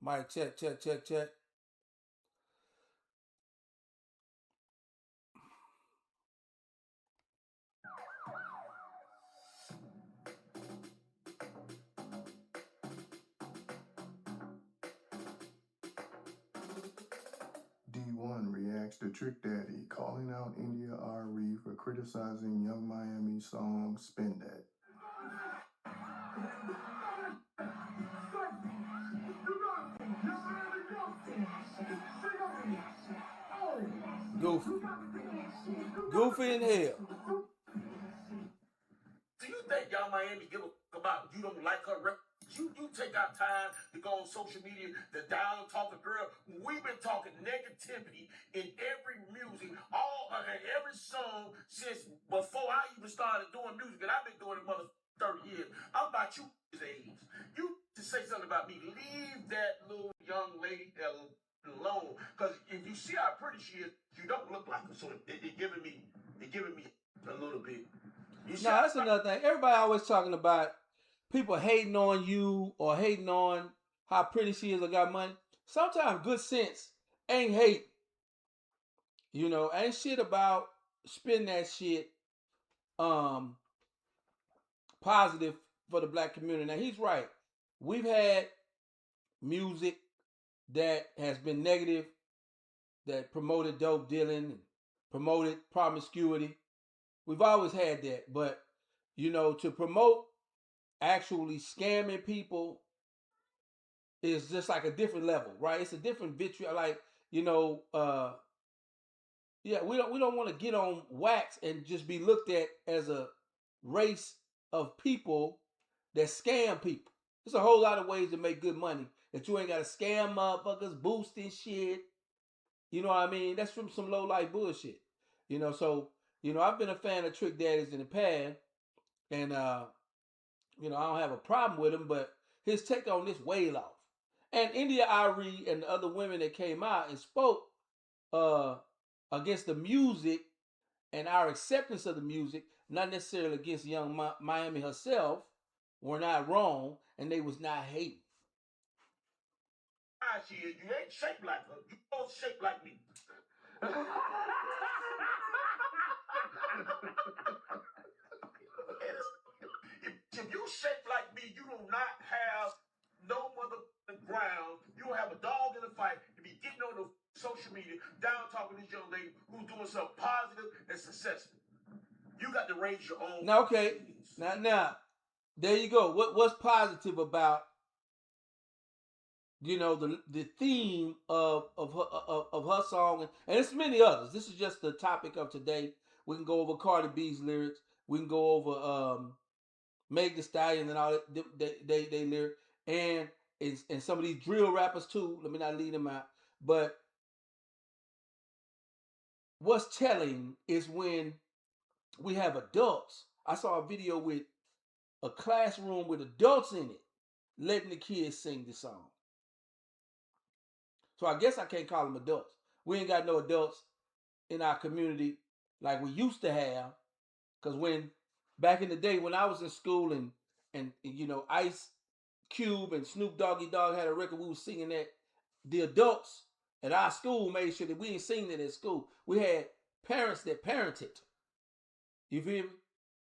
Mic check, check, check, check. D1 reacts to Trick Daddy calling out India RE for criticizing Young Miami's song Spin That. Goofy. Goofy in hell. Do you think y'all Miami give a fuck about you don't like her rep? You take out time to go on social media to down talk a girl. We've been talking negativity in every music, every song since before I even started doing music, and I've been doing it mother 30 years. I'm about you age. You to say something about me. Leave that little young lady alone. Because if you see how pretty she is, you don't look like her. So it giving me a little bit. Now that's another thing. Everybody always talking about people hating on you or hating on how pretty she is or got money. Sometimes good sense ain't hate. You know, ain't shit about spin that shit positive for the black community. Now he's right. We've had music that has been negative, that promoted dope dealing and promoted promiscuity. We've always had that. But, you know, to promote actually scamming people is just like a different level, right? It's a different vitriol. Like, you know, yeah, we don't want to get on wax and just be looked at as a race of people that scam people. There's a whole lot of ways to make good money that you ain't got to scam motherfuckers, boosting shit. You know what I mean? That's from some low life bullshit. You know, so I've been a fan of Trick Daddies in the past, and I don't have a problem with him, but his take on this way off. And India Ari and the other women that came out and spoke uh, against the music and our acceptance of the music, not necessarily against young Miami herself, were not wrong, and they was not hating. She is. You ain't shaped like her. You don't shape like me. If you shape like me, you do not have no mother ground. You don't have a dog in the fight to be getting on the social media down talking to this young lady who's doing something positive and successful. You got to raise your own. Now, okay, now, there you go. What's positive about the theme of her song, and it's many others. This is just the topic of today. We can go over Cardi B's lyrics. We can go over Meg Thee Stallion and all that they lyric, and some of these drill rappers too. Let me not leave them out. But what's telling is when we have adults. I saw a video with a classroom with adults in it, letting the kids sing this song. So I guess I can't call them adults. We ain't got no adults in our community like we used to have. Because when back in the day when I was in school and Ice Cube and Snoop Doggy Dogg had a record, we was singing that. The adults at our school made sure that we ain't singing it at school. We had parents that parented. You feel me?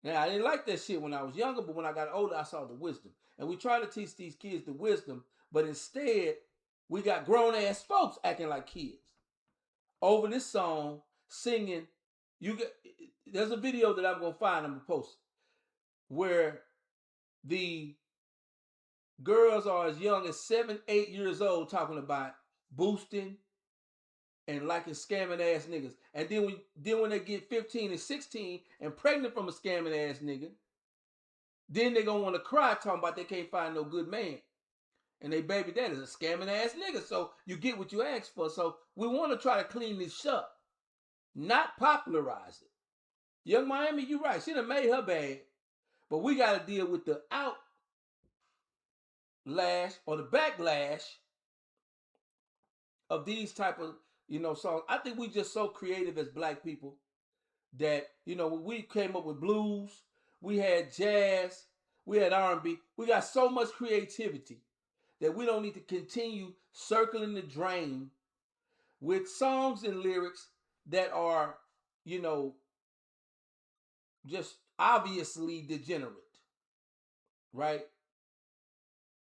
Now I didn't like that shit when I was younger, but when I got older, I saw the wisdom. And we try to teach these kids the wisdom, but instead, we got grown ass folks acting like kids over this song, singing. There's a video that I'm gonna find. I'm gonna post where the girls are as young as 7, 8 years old talking about boosting and liking scamming ass niggas. And then when they get 15 and 16 and pregnant from a scamming ass nigga, then they gonna want to cry talking about they can't find no good man. And they baby daddy is a scamming ass nigga. So you get what you ask for. So we want to try to clean this up, not popularize it. Young Miami, you right. She done made her bad. But we got to deal with the outlash or the backlash of these type of, songs. I think we just so creative as black people that, when we came up with blues, we had jazz, we had R&B. We got so much creativity that we don't need to continue circling the drain with songs and lyrics that are, you know, just obviously degenerate, right?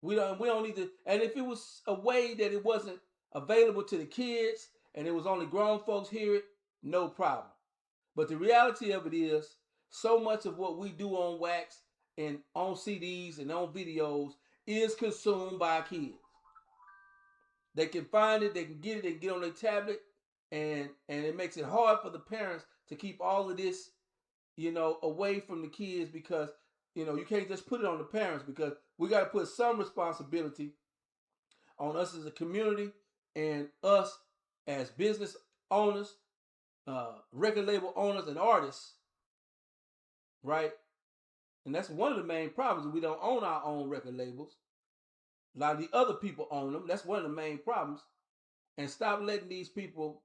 We don't need to. And if it was a way that it wasn't available to the kids and it was only grown folks hear it, no problem. But the reality of it is, so much of what we do on wax and on CDs and on videos is consumed by kids. They can find it, they can get it, they can get on their tablet, and it makes it hard for the parents to keep all of this, away from the kids, because you can't just put it on the parents, because we got to put some responsibility on us as a community and us as business owners, record label owners and artists, right? And that's one of the main problems. We don't own our own record labels. A lot of the other people own them. That's one of the main problems. And stop letting these people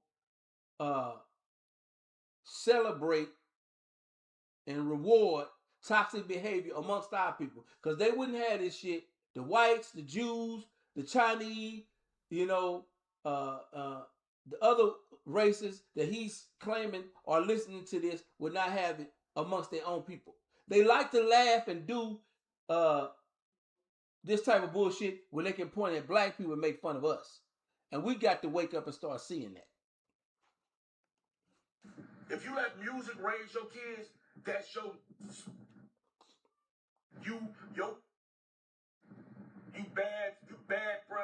celebrate and reward toxic behavior amongst our people, because they wouldn't have this shit. The whites, the Jews, the Chinese, the other races that he's claiming are listening to this would not have it amongst their own people. They like to laugh and do this type of bullshit when they can point at black people and make fun of us. And we got to wake up and start seeing that. If you let music raise your kids, that's you bad, bro.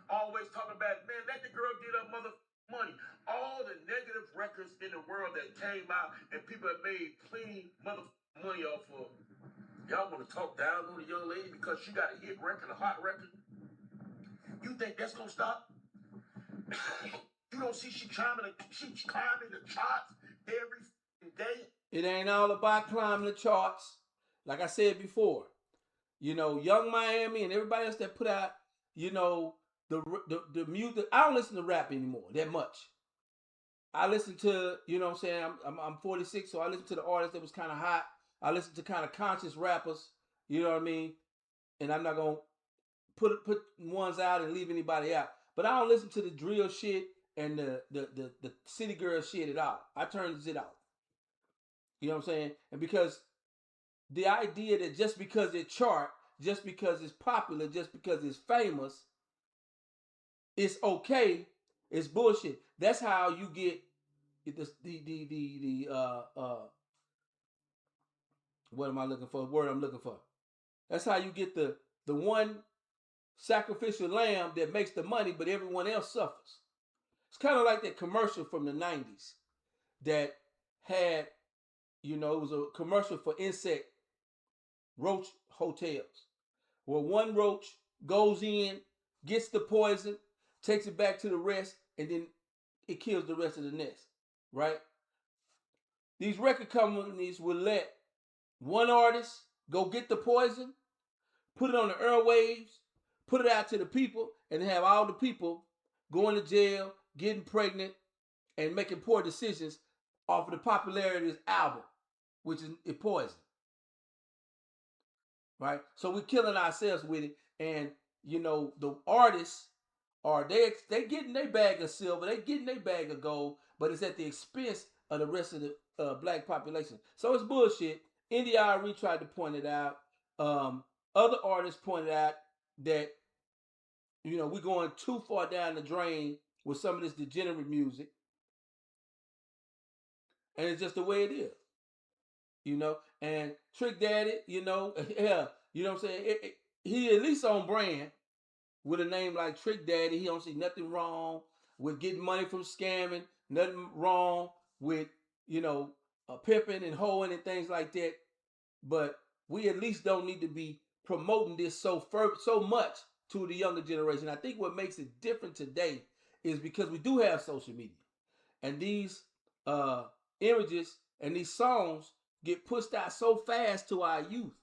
Always talking about, man, let the girl get her mother money. All the negative records in the world that came out and people have made plenty mother money off of. Y'all want to talk down on a young lady because she got a hit record, a hot record? You think that's gonna stop? You don't see she climbing the charts every day? It ain't all about climbing the charts. Like I said before, Young Miami and everybody else that put out, the music. I don't listen to rap anymore that much. I listen to, what I'm saying, I'm 46, so I listen to the artists that was kind of hot. I listen to kind of conscious rappers, you know what I mean? And I'm not going to put ones out and leave anybody out. But I don't listen to the drill shit and the city girl shit at all. I turn it off. You know what I'm saying? And because the idea that just because it chart, just because it's popular, just because it's famous, it's okay, it's bullshit. That's how you get what am I looking for? Word I'm looking for. That's how you get the one sacrificial lamb that makes the money, but everyone else suffers. It's kind of like that commercial from the 90s that had, it was a commercial for insect roach hotels, where one roach goes in, gets the poison, takes it back to the rest, and then it kills the rest of the nest, right? These record companies will let one artist go get the poison, put it on the airwaves, put it out to the people, and have all the people going to jail, getting pregnant, and making poor decisions off of the popularity of this album, which is poison. Right? So we're killing ourselves with it. And, the artists they getting their bag of silver, they getting their bag of gold, but it's at the expense of the rest of the black population. So it's bullshit. NDRE tried to point it out. Other artists pointed out that, we're going too far down the drain with some of this degenerate music. And it's just the way it is. And Trick Daddy, yeah, you know what I'm saying? He at least on brand with a name like Trick Daddy. He don't see nothing wrong with getting money from scamming, nothing wrong with, pimping and hoeing and things like that. But we at least don't need to be promoting this so much to the younger generation. I think what makes it different today is because we do have social media. And these images and these songs get pushed out so fast to our youth.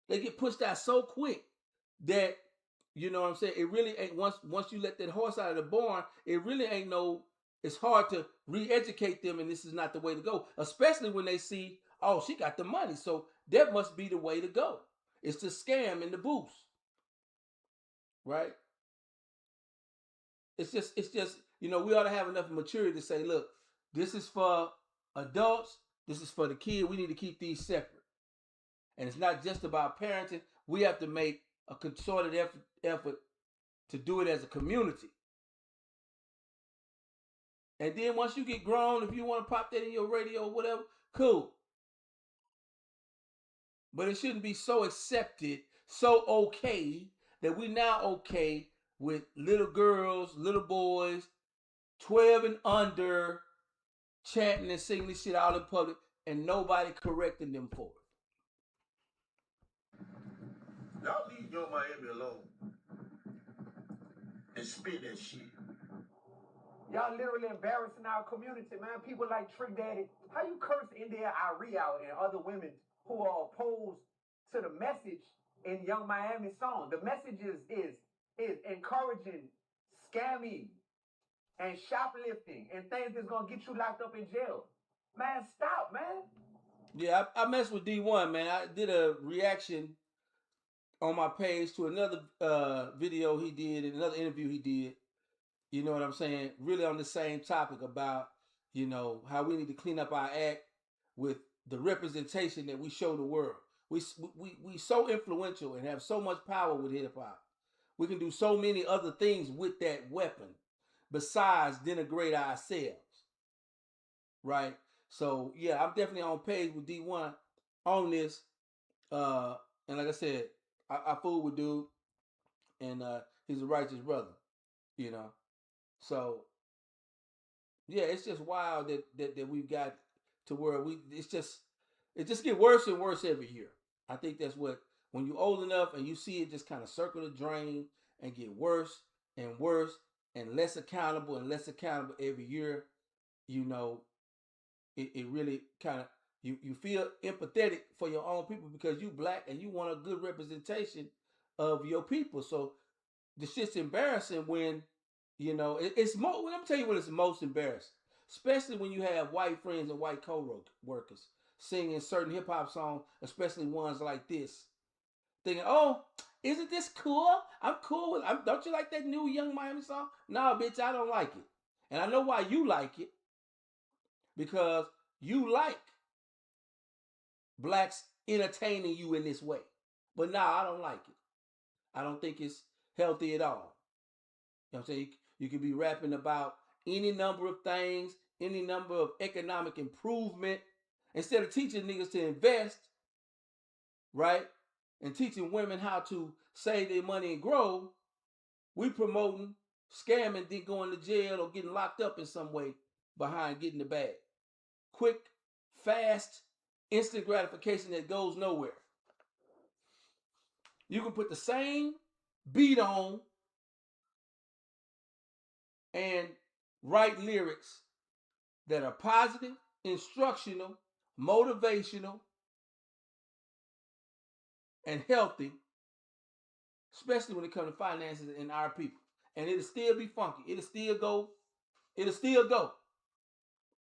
They get pushed out so quick that, you know what I'm saying, it really ain't, once you let that horse out of the barn, it really ain't it's hard to re-educate them, and this is not the way to go. Especially when they see, oh, she got the money, so that must be the way to go. It's to scam and to boost. right? It's just we ought to have enough maturity to say, look, this is for adults, this is for the kid. We need to keep these separate, and it's not just about parenting. We have to make a concerted effort to do it as a community. And then once you get grown, if you want to pop that in your radio or whatever, cool. But it shouldn't be so accepted, so okay, that we now okay with little girls, little boys, 12 and under, chanting and singing this shit out in public, and nobody correcting them for it. Y'all leave Young Miami alone and spin that shit. Y'all literally embarrassing our community, man. People like Trick Daddy. How you curse India Ari out and other women who are opposed to the message in Young Miami song? The message is encouraging scamming and shoplifting and things that's gonna get you locked up in jail. Man, stop, man. Yeah, I messed with D1, man. I did a reaction on my page to another video he did and another interview he did. You know what I'm saying? Really on the same topic about, how we need to clean up our act with the representation that we show the world. We so influential and have so much power with hip hop. We can do so many other things with that weapon besides denigrate ourselves. Right? So yeah, I'm definitely on page with D1 on this. And like I said, I fool with dude, and he's a righteous brother, you know. So yeah, it's just wild that we've got to where it just get worse and worse every year. I think that's what, when you're old enough and you see it just kind of circle the drain and get worse and worse and less accountable every year, it really kind of, you feel empathetic for your own people because you black and you want a good representation of your people. So the shit's embarrassing when, it's more. Let me tell you what is most embarrassing, especially when you have white friends and white co-workers singing certain hip hop songs, especially ones like this, thinking, "Oh, isn't this cool? I'm cool with. Don't you like that new Young Miami song?" No, bitch, I don't like it, and I know why you like it, because you like blacks entertaining you in this way. But nah, I don't like it. I don't think it's healthy at all. You know what I'm saying? You could be rapping about any number of things, any number of economic improvement, instead of teaching niggas to invest, right? And teaching women how to save their money and grow. We promoting scamming, then going to jail or getting locked up in some way behind getting the bag. Quick, fast, instant gratification that goes nowhere. You can put the same beat on and write lyrics that are positive, instructional, motivational, and healthy, especially when it comes to finances and our people. And it'll still be funky. It'll still go.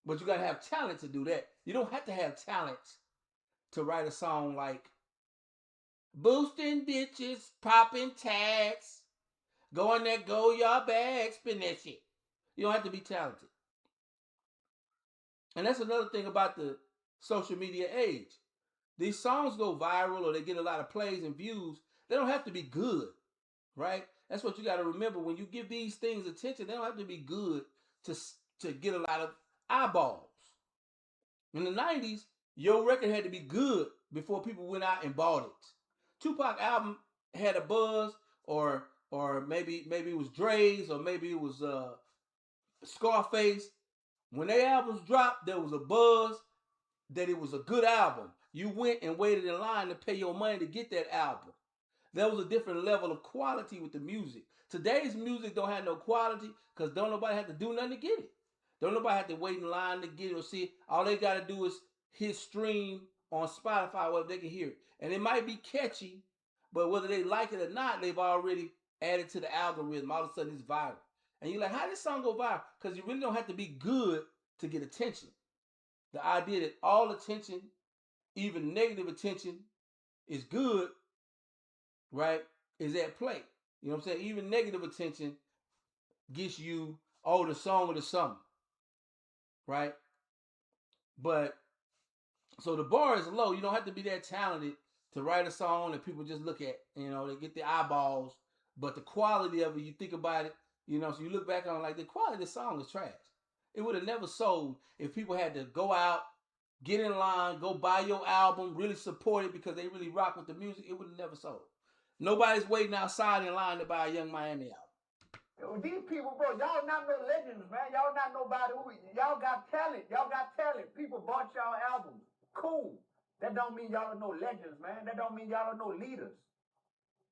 But you gotta have talent to do that. You don't have to have talent to write a song like boosting bitches, popping tags, go in there, go your bag, spin that shit. You don't have to be talented. And that's another thing about the social media age. These songs go viral or they get a lot of plays and views. They don't have to be good, right? That's what you got to remember. When you give these things attention, they don't have to be good to get a lot of eyeballs. In the 90s, your record had to be good before people went out and bought it. Tupac album had a buzz, or maybe it was Dre's, or maybe it was Scarface. When their albums dropped, there was a buzz that it was a good album. You went and waited in line to pay your money to get that album. There was a different level of quality with the music. Today's music don't have no quality because don't nobody have to do nothing to get it. Don't nobody have to wait in line to get it or see it. All they got to do is hit stream on Spotify where they can hear it. And it might be catchy, but whether they like it or not, they've already added to the algorithm. All of a sudden it's viral. And you're like, how did this song go viral? Because you really don't have to be good to get attention. The idea that all attention, even negative attention, is good, right, is at play. You know what I'm saying? Even negative attention gets you, oh, the song of the summer, right? But so the bar is low. You don't have to be that talented to write a song that people just look at. You know, they get the eyeballs. But the quality of it, you think about it, you know, so you look back on it, like the quality of the song is trash. It would have never sold if people had to go out, get in line, go buy your album, really support it because they really rock with the music. It would have never sold. Nobody's waiting outside in line to buy a Young Miami album. These people, bro, y'all not no legends, man. Y'all not nobody who, y'all got talent. Y'all got talent. People bought y'all albums. Cool. That don't mean y'all are no legends, man. That don't mean y'all are no leaders.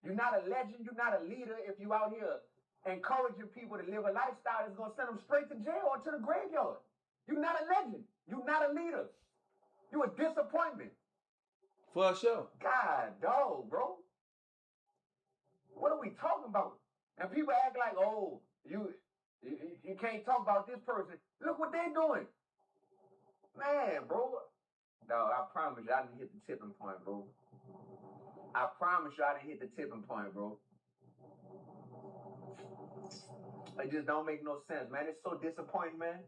You're not a legend. You're not a leader if you out here encouraging people to live a lifestyle that's going to send them straight to jail or to the graveyard. You're not a legend. You're not a leader. You're a disappointment. For sure. God, dog, bro. What are we talking about? And people act like, oh, you can't talk about this person. Look what they're doing. Man, bro. No, I promise you I didn't hit the tipping point, bro. I promise you I didn't hit the tipping point, bro. It just don't make no sense, man. It's so disappointing, man.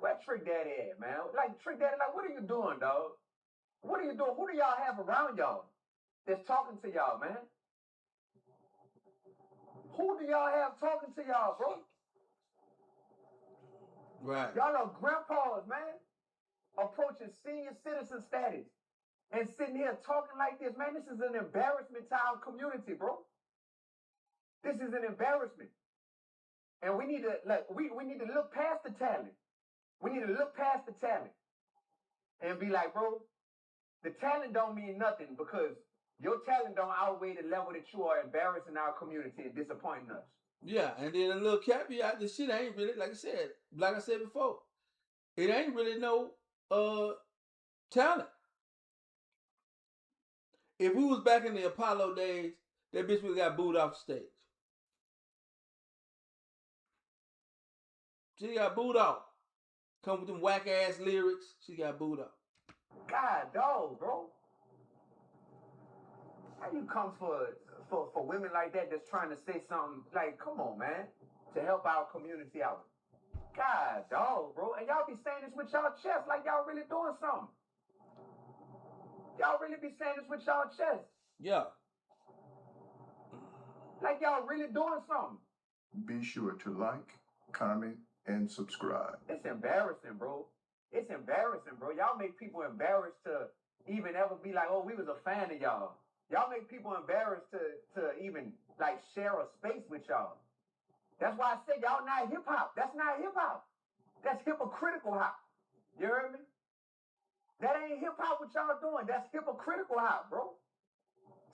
Where Trick Daddy at, man? Like, Trick Daddy, like, what are you doing, dog? What are you doing? Who do y'all have around y'all that's talking to y'all, man? Who do y'all have talking to y'all, bro? Right. Y'all are grandpas, man, approaching senior citizen status and sitting here talking like this, man. This is an embarrassment to our community, bro. This is an embarrassment. And we need to we need to look past the talent. We need to look past the talent and be like, bro, the talent don't mean nothing because your talent don't outweigh the level that you are embarrassing our community and disappointing us. Yeah, and then a little caveat, this shit ain't really, like I said before, it ain't really no talent. If we was back in the Apollo days, that bitch would have got booed off the stage. She got booed off. Come with them whack ass lyrics, she got booed off. God, dog, bro. How you come for women like that that's trying to say something like, come on, man, to help our community out? God, dog, bro. And y'all be saying this with y'all chest like y'all really doing something. Y'all really be saying this with y'all chest. Yeah. Like y'all really doing something. Be sure to like, comment, and subscribe. It's embarrassing, bro. It's embarrassing, bro. Y'all make people embarrassed to even ever be like, oh, we was a fan of y'all. Y'all make people embarrassed to even like share a space with y'all. That's why I said y'all not hip hop. That's not hip hop. That's hypocritical hop. You heard me? That ain't hip hop what y'all doing. That's hypocritical hop, bro.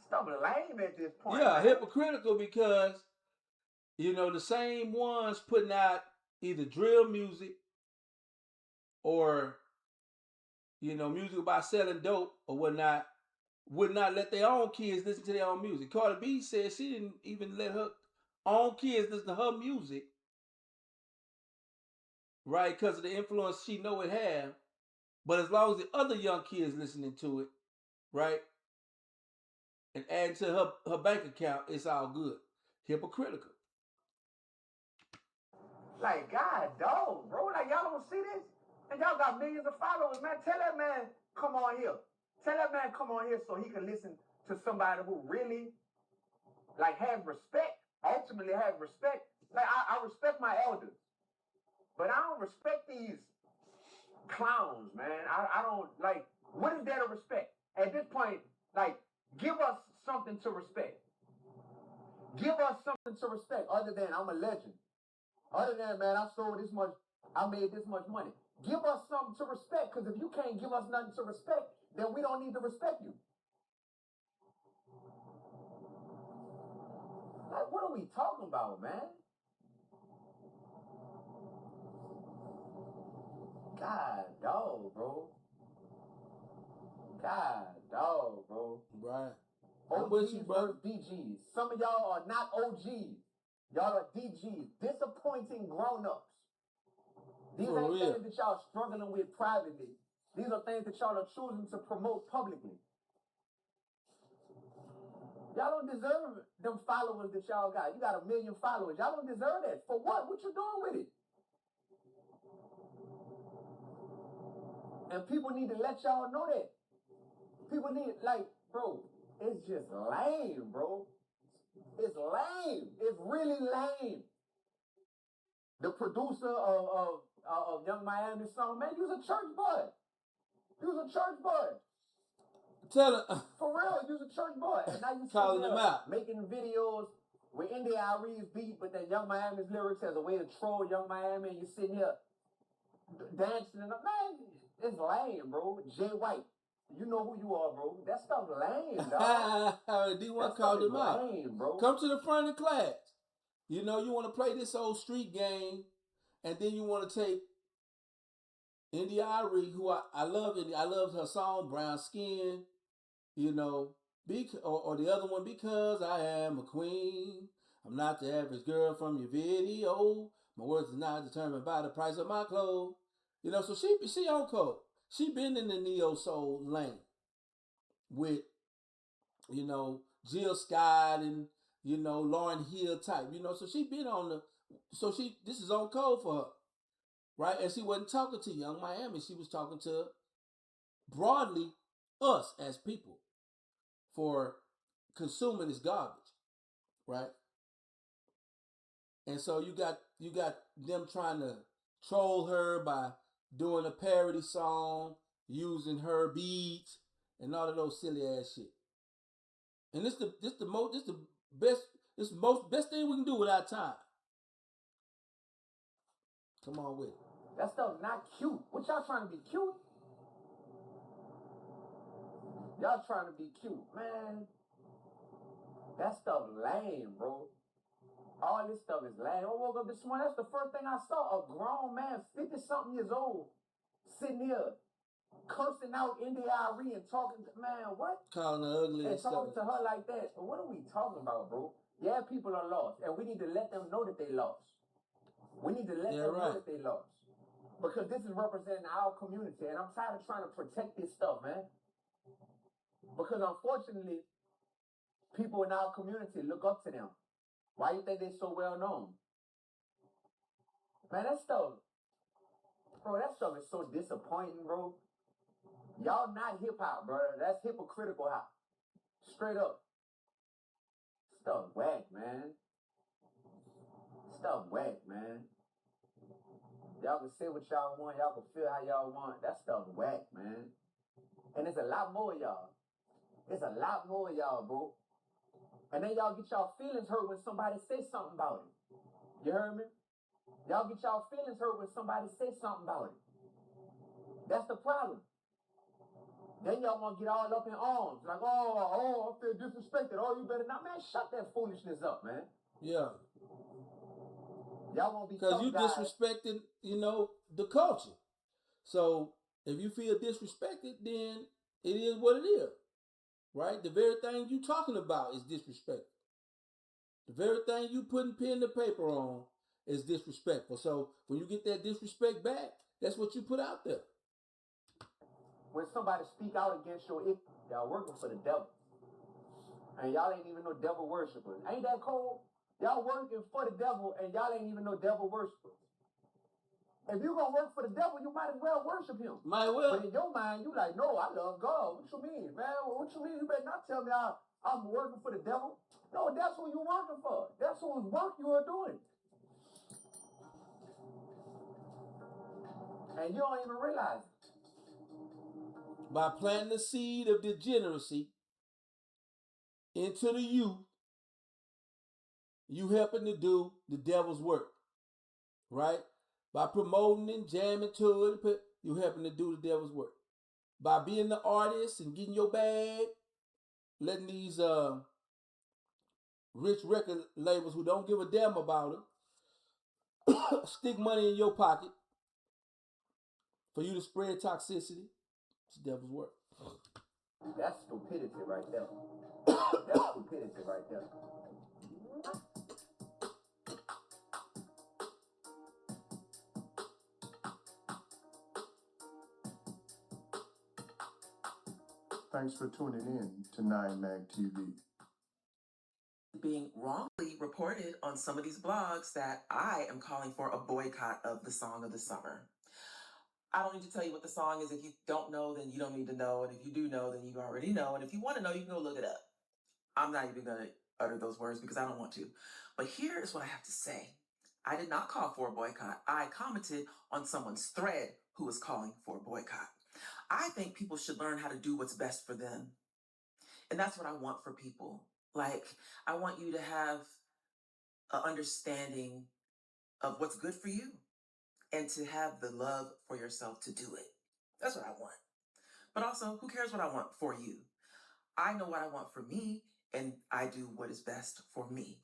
Stuff lame at this point. Yeah, man. hypocritical because, you know, the same ones putting out either drill music or, you know, music about selling dope or whatnot, would not let their own kids listen to their own music. Cardi B said she didn't even let her own kids listen to her music, right, because of the influence she know it have. But as long as the other young kids listening to it, right, and adding to her bank account, it's all good. Hypocritical. Like, God, dog, bro. Like, y'all don't see this? And y'all got millions of followers, man. Tell that man, come on here. Tell that man, come on here so he can listen to somebody who really, like, have respect. Ultimately have respect. Like, I respect my elders. But I don't respect these clowns, man. I don't, like, what is there to respect? At this point, like, give us something to respect. Give us something to respect other than I'm a legend. Other than, man, I sold this much, I made this much money. Give us something to respect, because if you can't give us nothing to respect, then we don't need to respect you. Like, what are we talking about, man? God, dog, bro. God, dog, bro. Right. OGs versus DGs. Some of y'all are not OGs. Y'all are DGs. Disappointing grown-ups. These ain't things that y'all struggling with privately. These are things that y'all are choosing to promote publicly. Y'all don't deserve them followers that y'all got. You got 1 million followers. Y'all don't deserve that. For what? What you doing with it? And people need to let y'all know that. People need, like, bro, it's just lame, bro. It's lame. It's really lame. The producer of Young Miami's song, man, you was a church boy. You was a church boy. Tell her. For real, you was a church boy. And now you Calling sitting them there out. making videos with India Irie's beat, but then Young Miami's lyrics as a way to troll Young Miami, and you sitting here dancing and man, it's lame, bro. Jay White, you know who you are, bro. That stuff lame, dog. D1 called them out. Lame, bro. Come to the front of the class. You know, you want to play this old street game, and then you want to take India Arie, who I love. I love her song Brown Skin. You know, or the other one, Because I Am a Queen. I'm not the average girl from your video. My worth is not determined by the price of my clothes. You know, so she on code. She been in the neo soul lane with, you know, Jill Scott and, you know, Lauryn Hill type. You know, so she been on the. So this is on code for her, right? And she wasn't talking to Young Miami. She was talking to broadly us as people for consuming this garbage, right? And so you got them trying to troll her by doing a parody song, using her beats, and all of those silly ass shit. And this the best thing we can do with our time. Come on with it. That stuff not cute. What y'all trying to be cute? Y'all trying to be cute, man. That stuff lame, bro. All this stuff is lame. I woke up this morning, that's the first thing I saw. A grown man, 50-something years old, sitting here cursing out India Arie and talking to, man, what? Calling her ugly and and talking stuff. to her like that. What are we talking about, bro? Yeah, people are lost, and we need to let them know that they lost. We need to let them know that they lost. Because this is representing our community, and I'm tired of trying to protect this stuff, man. Because unfortunately, people in our community look up to them. Why you think they're so well known? Man, that stuff is so disappointing, bro. Y'all not hip hop, bro. That's hypocritical hop. Straight up. Stuff whack, man. Stuff whack, man. Y'all can say what y'all want. Y'all can feel how y'all want. That stuff whack, man. And there's a lot more of y'all. There's a lot more of y'all, bro. And then y'all get y'all feelings hurt when somebody says something about it. You heard me? Y'all get y'all feelings hurt when somebody says something about it. That's the problem. Then y'all want to get all up in arms. Like, I feel disrespected. Oh, you better not. Man, shut that foolishness up, man. Yeah. Y'all won't be because you disrespecting, you know, the culture. So if you feel disrespected, then it is what it is. Right? The very thing you talking about is disrespectful. The very thing you putting pen to paper on is disrespectful. So when you get that disrespect back, that's what you put out there. When somebody speak out against your y'all working for the devil. And y'all ain't even no devil worshipers. Ain't that cold? Y'all working for the devil and y'all ain't even no devil worshipers. If you gonna work for the devil, you might as well worship him. Might well. But in your mind, you like, no, I love God. What you mean, man? What you mean? You better not tell me I'm working for the devil. No, that's who you working for. That's whose work you are doing. And you don't even realize it. By planting the seed of degeneracy into the youth, you helping to do the devil's work. Right? By promoting and jamming to it, you helping to do the devil's work. By being the artist and getting your bag, letting these rich record labels who don't give a damn about it stick money in your pocket for you to spread toxicity. It's the devil's work. That's stupidity right there. That's stupidity right there. Thanks for tuning in to 9 Mag TV. being wrongly reported on some of these blogs that I am calling for a boycott of the song of the summer. I don't need to tell you what the song is. If you don't know, then you don't need to know. And if you do know, then you already know. And if you want to know, you can go look it up. I'm not even going to utter those words because I don't want to. But here is what I have to say. I did not call for a boycott. I commented on someone's thread who was calling for a boycott. I think people should learn how to do what's best for them. And that's what I want for people. Like, I want you to have an understanding of what's good for you and to have the love for yourself to do it. That's what I want. But also, who cares what I want for you? I know what I want for me, and I do what is best for me.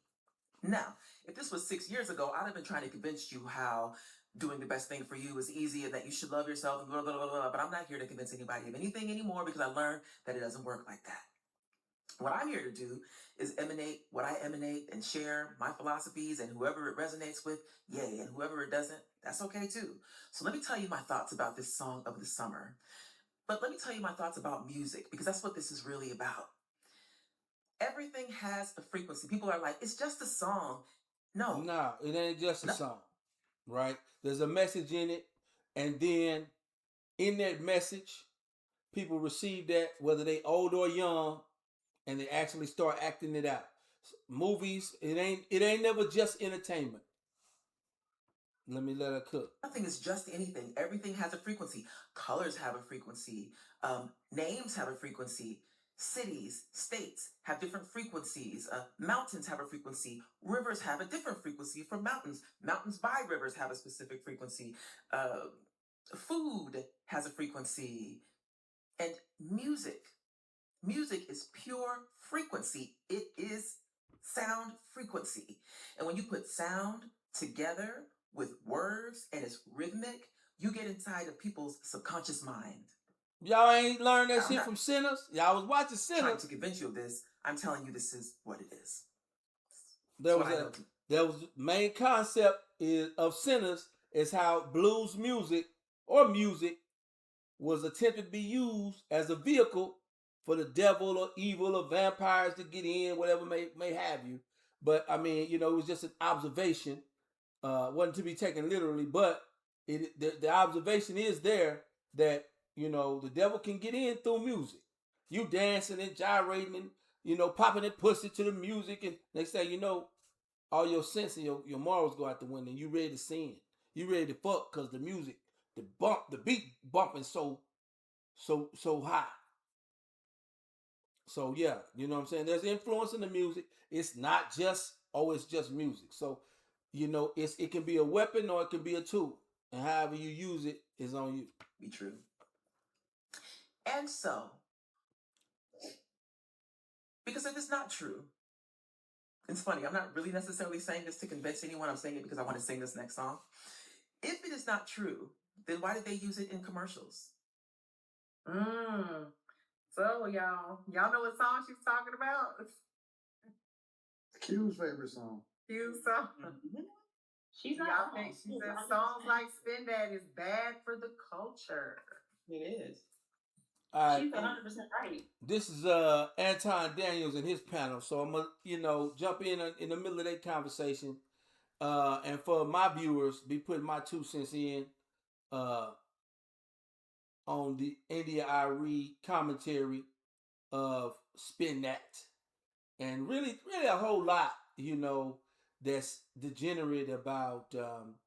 Now, if this was 6 years ago, I'd have been trying to convince you how doing the best thing for you is easy and that you should love yourself and blah, blah, blah, blah. But I'm not here to convince anybody of anything anymore because I learned that it doesn't work like that. What I'm here to do is emanate what I emanate and share my philosophies, and whoever it resonates with, yay, and whoever it doesn't, that's okay too. So let me tell you my thoughts about this song of the summer. But let me tell you my thoughts about music, because that's what this is really about. Everything has a frequency. People are like, it's just a song. No. No, it ain't just a song, right? There's a message in it, and then in that message, people receive that, whether they old or young, and they actually start acting it out. Movies, it ain't never just entertainment. Let me let her cook. Nothing is just anything. Everything has a frequency. Colors have a frequency. Names have a frequency. Cities, states have different frequencies. Mountains have a frequency. Rivers have a different frequency from mountains. Mountains by rivers have a specific frequency. Food has a frequency. And music is pure frequency. It is sound frequency. And when you put sound together with words and it's rhythmic, you get inside of people's subconscious mind. Y'all ain't learned that shit from Sinners? Y'all was watching Sinners. Trying to convince you of this. I'm telling you this is what it is. There was main concept of Sinners is how blues music or music was attempted to be used as a vehicle for the devil or evil or vampires to get in, whatever may have you. But I mean, it was just an observation. Wasn't to be taken literally, but the observation is there that the devil can get in through music. You dancing and gyrating and popping that pussy to the music, and they say all your sense and your morals go out the window. And you ready to sin? You ready to fuck because the music, the beat bumping so high. So yeah, you know what I'm saying? There's influence in the music. It's not just it's just music. So it can be a weapon or it can be a tool, and however you use it is on you. Be true. And so, because if it's not true, it's funny, I'm not really necessarily saying this to convince anyone. I'm saying it because I want to sing this next song. If it is not true, then why did they use it in commercials? So y'all know what song she's talking about? Q's favorite song. Q's song. Mm-hmm. She said songs like Spin That is bad for the culture. It is. She's 100% right. This is Anton Daniels and his panel, so I'm gonna jump in the middle of that conversation, and for my viewers, be putting my 2 cents in on the India Irie commentary of Spin That, and really a whole lot that's degenerate about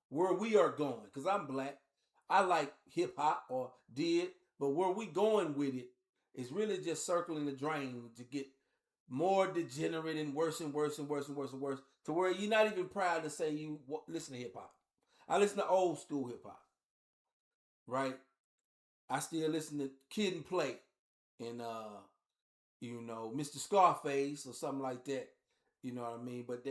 where we are going. Because I'm black, I like hip hop or did. But where we going with it is really just circling the drain to get more degenerate and worse and worse and worse and worse and worse, to where you're not even proud to say you listen to hip hop. I listen to old school hip hop, right? I still listen to Kid and Play and Mr. Scarface or something like that. You know what I mean? But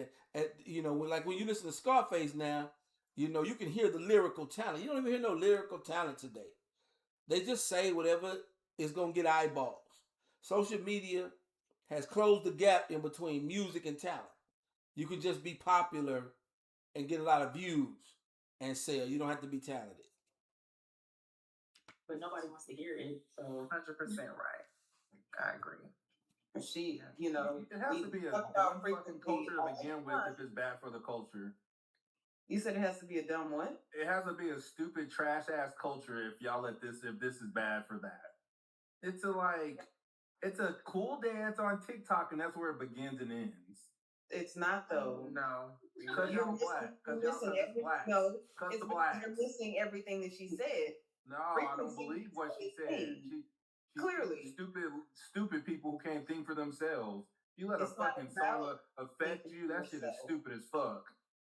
like when you listen to Scarface now, you can hear the lyrical talent. You don't even hear no lyrical talent today. They just say whatever is going to get eyeballs. Social media has closed the gap in between music and talent. You can just be popular and get a lot of views and sell. You don't have to be talented. But nobody wants to hear it. So 100% right. I agree. She, you know, It has to be a talk dumb about fucking frequency culture to all the begin with time. if it's bad for the culture. You said it has to be a dumb what? It has to be a stupid trash ass culture if this is bad for that. It's a cool dance on TikTok and that's where it begins and ends. It's not though. No, because You're y'all missing, black. you're Because y'all missing it's blacks. no. Because It's the because blacks. you're missing everything that she said. No, I don't Frequency believe what she is said. pain. She Clearly. stupid people who can't think for themselves. You let It's a fucking not song affect thinking you. for That shit is yourself. stupid as fuck.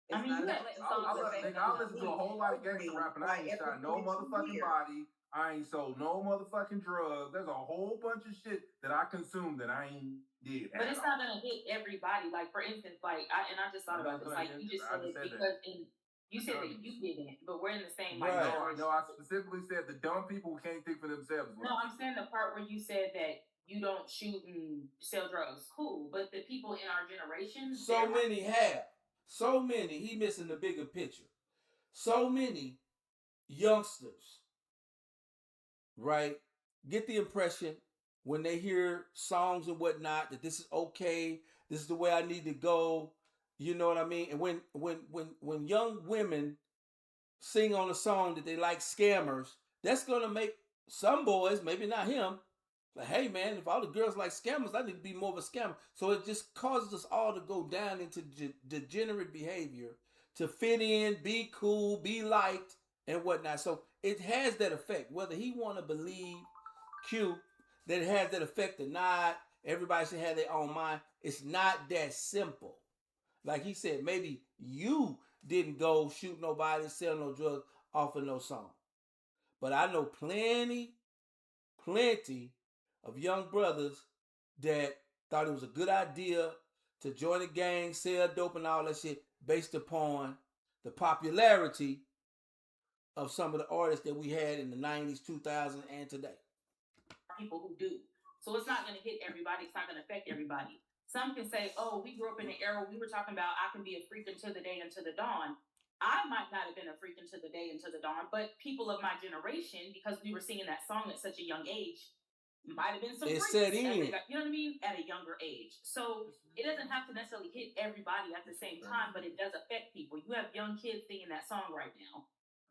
It's I mean, not you about gotta let you. songs affect I listen to a whole lot of gangster rap and I ain't shot no motherfucking body. I ain't sold no motherfucking drugs. There's a whole bunch of shit that I consume that I ain't did. But it's not gonna hit everybody. Like for instance, like I just thought about this. Like you just said it because you said that you didn't, but we're in the same like generation. No, I specifically said the dumb people who can't think for themselves. No, I'm saying the part where you said that you don't shoot and sell drugs. Cool, but the people in our generation, so many have. So many. He missing the bigger picture. So many youngsters, right, get the impression when they hear songs and whatnot that this is okay, this is the way I need to go. You know what I mean? And when young women sing on a song that they like scammers, that's gonna make some boys, maybe not him, like, hey man, if all the girls like scammers, I need to be more of a scammer. So it just causes us all to go down into degenerate behavior to fit in, be cool, be liked, and whatnot. So it has that effect, whether he want to believe Q that it has that effect or not. Everybody should have their own mind. It's not that simple. Like he said, maybe you didn't go shoot nobody, sell no drugs off of no song. But I know plenty of young brothers that thought it was a good idea to join a gang, sell dope and all that shit based upon the popularity of some of the artists that we had in the 90s, 2000s, and today. People who do. So it's not going to hit everybody. It's not going to affect everybody. Some can say, oh, we grew up in an era we were talking about I can be a freak until the day until the dawn. I might not have been a freak until the day until the dawn, but people of my generation, because we were singing that song at such a young age, might have been some freaks. Set in. You know what I mean? At a younger age. So it doesn't have to necessarily hit everybody at the same time, but it does affect people. You have young kids singing that song right now,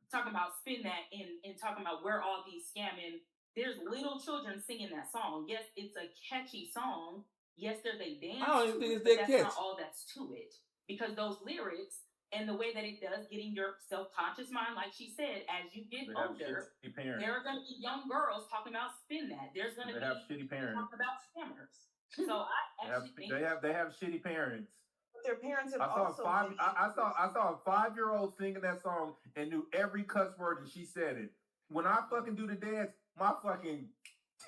talking about spin that and talking about where all these scamming. There's little children singing that song. Yes, it's a catchy song. Yes, there's a dance. I don't even think it's that catchy. That's not all that's to it. Because those lyrics and the way that it does get in your self-conscious mind, like she said, as you get older, there are going to be young girls talking about spin that. There's going to be shitty parents talking about scammers. So I actually think they have shitty parents. But their parents have I saw also a 5-year-old singing that song and knew every cuss word and she said it. When I fucking do the dance, my fucking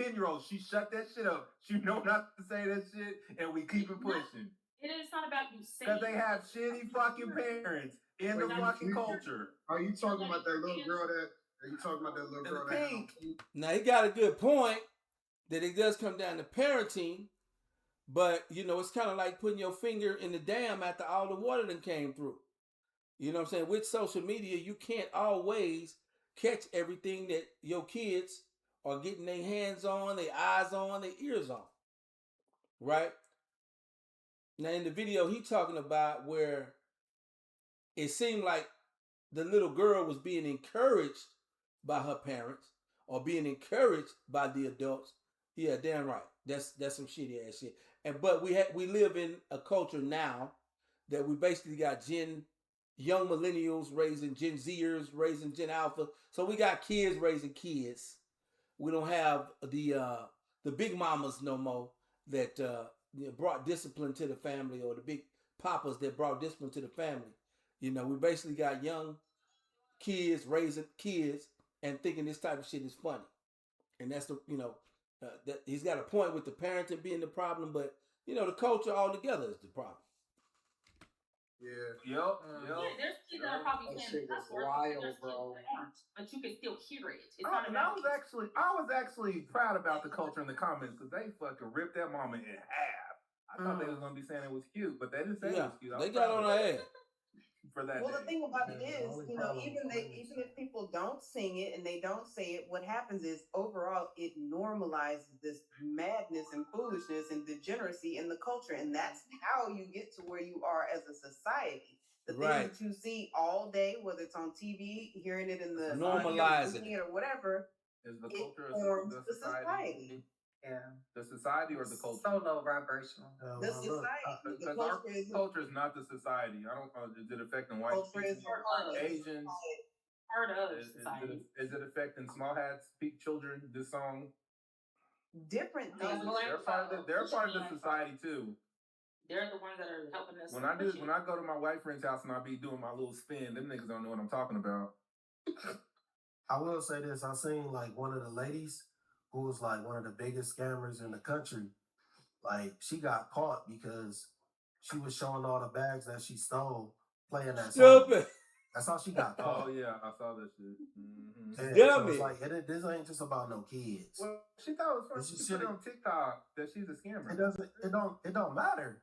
10-year-old, she shut that shit up. She know not to say that shit, and we keep it pushing. It's not about you saying. Because they have shitty fucking parents in the fucking culture. Are you talking about that little girl that? Are you talking about that little girl that? Now he got a good point that it does come down to parenting, but you know it's kind of like putting your finger in the dam after all the water that came through. You know what I'm saying? With social media, you can't always catch everything that your kids are getting their hands on, their eyes on, their ears on. Right? Now in the video he talking about where it seemed like the little girl was being encouraged by her parents or being encouraged by the adults. Yeah, damn right. That's some shitty ass shit. But we live in a culture now that we basically got young millennials raising Gen Zers, raising Gen Alpha. So we got kids raising kids. We don't have the big mamas no more that brought discipline to the family, or the big papas that brought discipline to the family. You know, we basically got young kids raising kids and thinking this type of shit is funny. And that's that he's got a point with the parenting being the problem, but you know the culture altogether is the problem. Yeah. Yeah, there's kids that are probably saying cuss words, wild, bro. But you can still hear it. I was actually proud about the culture in the comments because they fucking ripped that mama in half. I thought they was gonna be saying it was cute, but they didn't say it was cute. They got on her ass. for that. Well, the day. thing about it Yeah, the is, only you know, problem even with even if people don't sing it and they don't say it, what happens is overall it normalizes this madness and foolishness and degeneracy in the culture, and that's how you get to where you are as a society. The Right. things that you see all day, whether it's on TV, hearing it in the Normalize reading it. or whatever, Is the it culture forms the the society? society. Yeah. The society or the culture? So low vibrational. The well, look, society, the Because our culture is culture is not the society. I don't. Is it affecting white culture is people, a part of Asians? society. Part of Is society. it affecting small hats, children? This song. Different No, things. black They're part of the society too. They're the ones that are helping us. When I go to my white friend's house and I be doing my little spin, them niggas don't know what I'm talking about. I will say this: I seen like one of the ladies who was like one of the biggest scammers in the country. Like she got caught because she was showing all the bags that she stole playing that song. Stupid. That's how she got caught. Oh yeah, I saw that shit. Mm-hmm. Yeah, so Dummy. it's like this ain't just about no kids. Well, she thought it was This funny. is She put shit- it on TikTok that she's a scammer. It don't matter.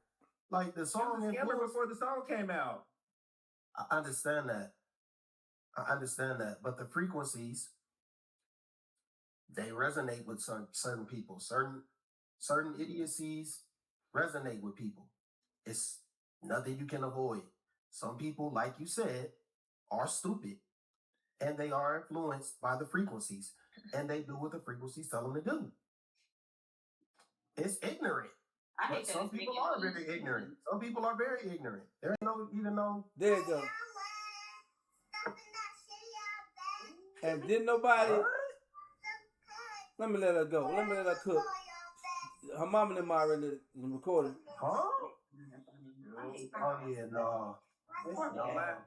Like the She was song a scammer influenced. before the song came out. I understand that. But the frequencies, they resonate with certain people. Certain idiocies resonate with people. It's nothing you can avoid. Some people, like you said, are stupid. And they are influenced by the frequencies. And they do what the frequencies tell them to do. It's ignorant. I But hate that some it's people making are me- very ignorant. Some people are very ignorant. There ain't no even no. There you go. And didn't nobody. Let me let her go. Let me let her cook. Her mom and them already recorded. Huh? Oh yeah, no.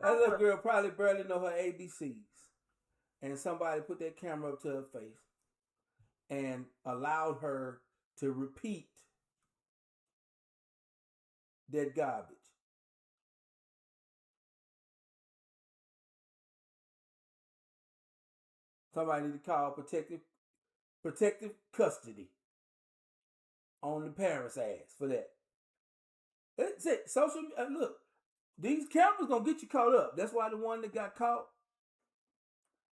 That little girl probably barely know her ABCs. And somebody put that camera up to her face and allowed her to repeat that garbage. Somebody need to call protective custody on the parents' ass for that. That's it. Social look, these cameras gonna get you caught up. That's why the one that got caught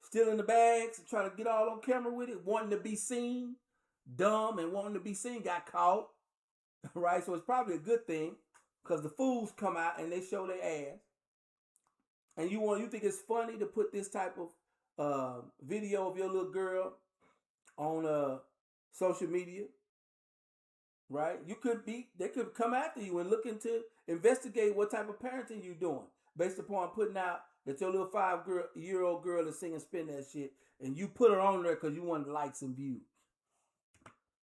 stealing the bags and trying to get all on camera with it, wanting to be seen, dumb and wanting to be seen, got caught. Right? So it's probably a good thing because the fools come out and they show their ass. And you think it's funny to put this type of video of your little girl on social media, right? They could come after you and look into investigate what type of parenting you're doing based upon putting out that your little 5-year-old girl is singing spin that shit and you put her on there because you wanted likes and views.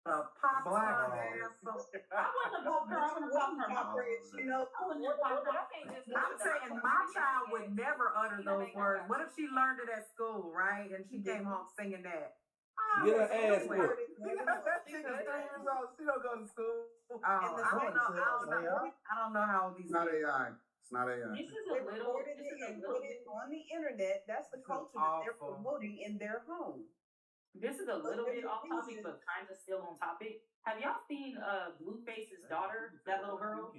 Pop Black star man. ass. I wasn't pop her. I wasn't pop her. You know, I wasn't pop her. I can't just. I'm saying my child would never utter those words. What if she learned it at school, right? And she came home singing that. Get her ass Anyway. whooped. She's 3 years old. She don't go to school. Oh, I don't know how old these It's not kids AI. It's not AI. This is they a little. recorded This it is a and little. put it on the internet. That's the This is culture that they're awful. promoting in their home. This is a little bit off topic, but kind of still on topic. Have y'all seen Blueface's daughter, that little girl?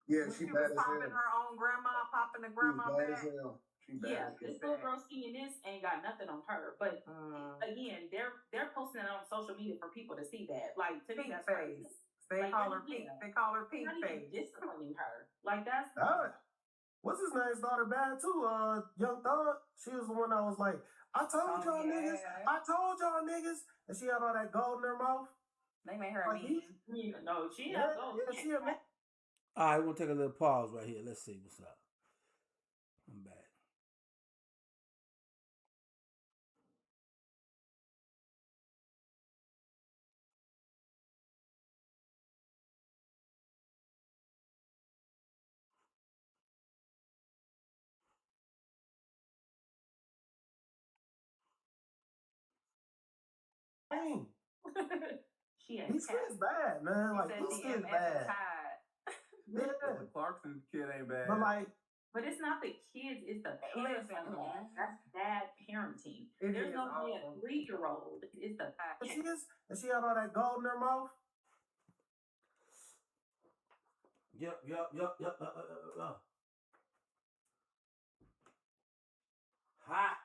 Yeah, When she she bad was as hell. popping her own grandma, popping the She was grandma bad as back. hell. She bad Yeah, as hell. this little girl singing this ain't got nothing on her. But again, they're posting it on social media for people to see that. Like to me, Pink that's face. crazy. They Like, call her yeah. pink. They call her pink Not even face. disciplining her. Like that's. What's his name's daughter bad too? Young Thug. She was the one that was like, I told y'all niggas. I told y'all niggas. And she had all that gold in her mouth. They made her Like, mean. No, she Yeah, has those. yeah, she a man. All right, we're going to take a little pause right here. Let's see what's up. I'm back. Dang. She ain't These kids bad, man. Like, Said these she kids MF bad. tied. Yeah. The Clarkson kid ain't bad. But like, But it's not the kids, it's the parents on that. That's bad parenting. It There's is no be a awful. 3-year-old. It's the and she had all that gold in her mouth. Yep. hot.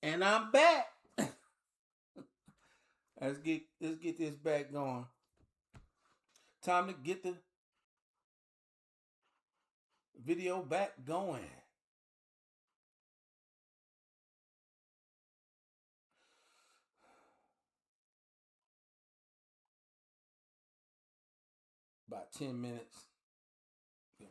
And I'm back. let's get this back going. Time to get the video back going. About 10 minutes. Yeah.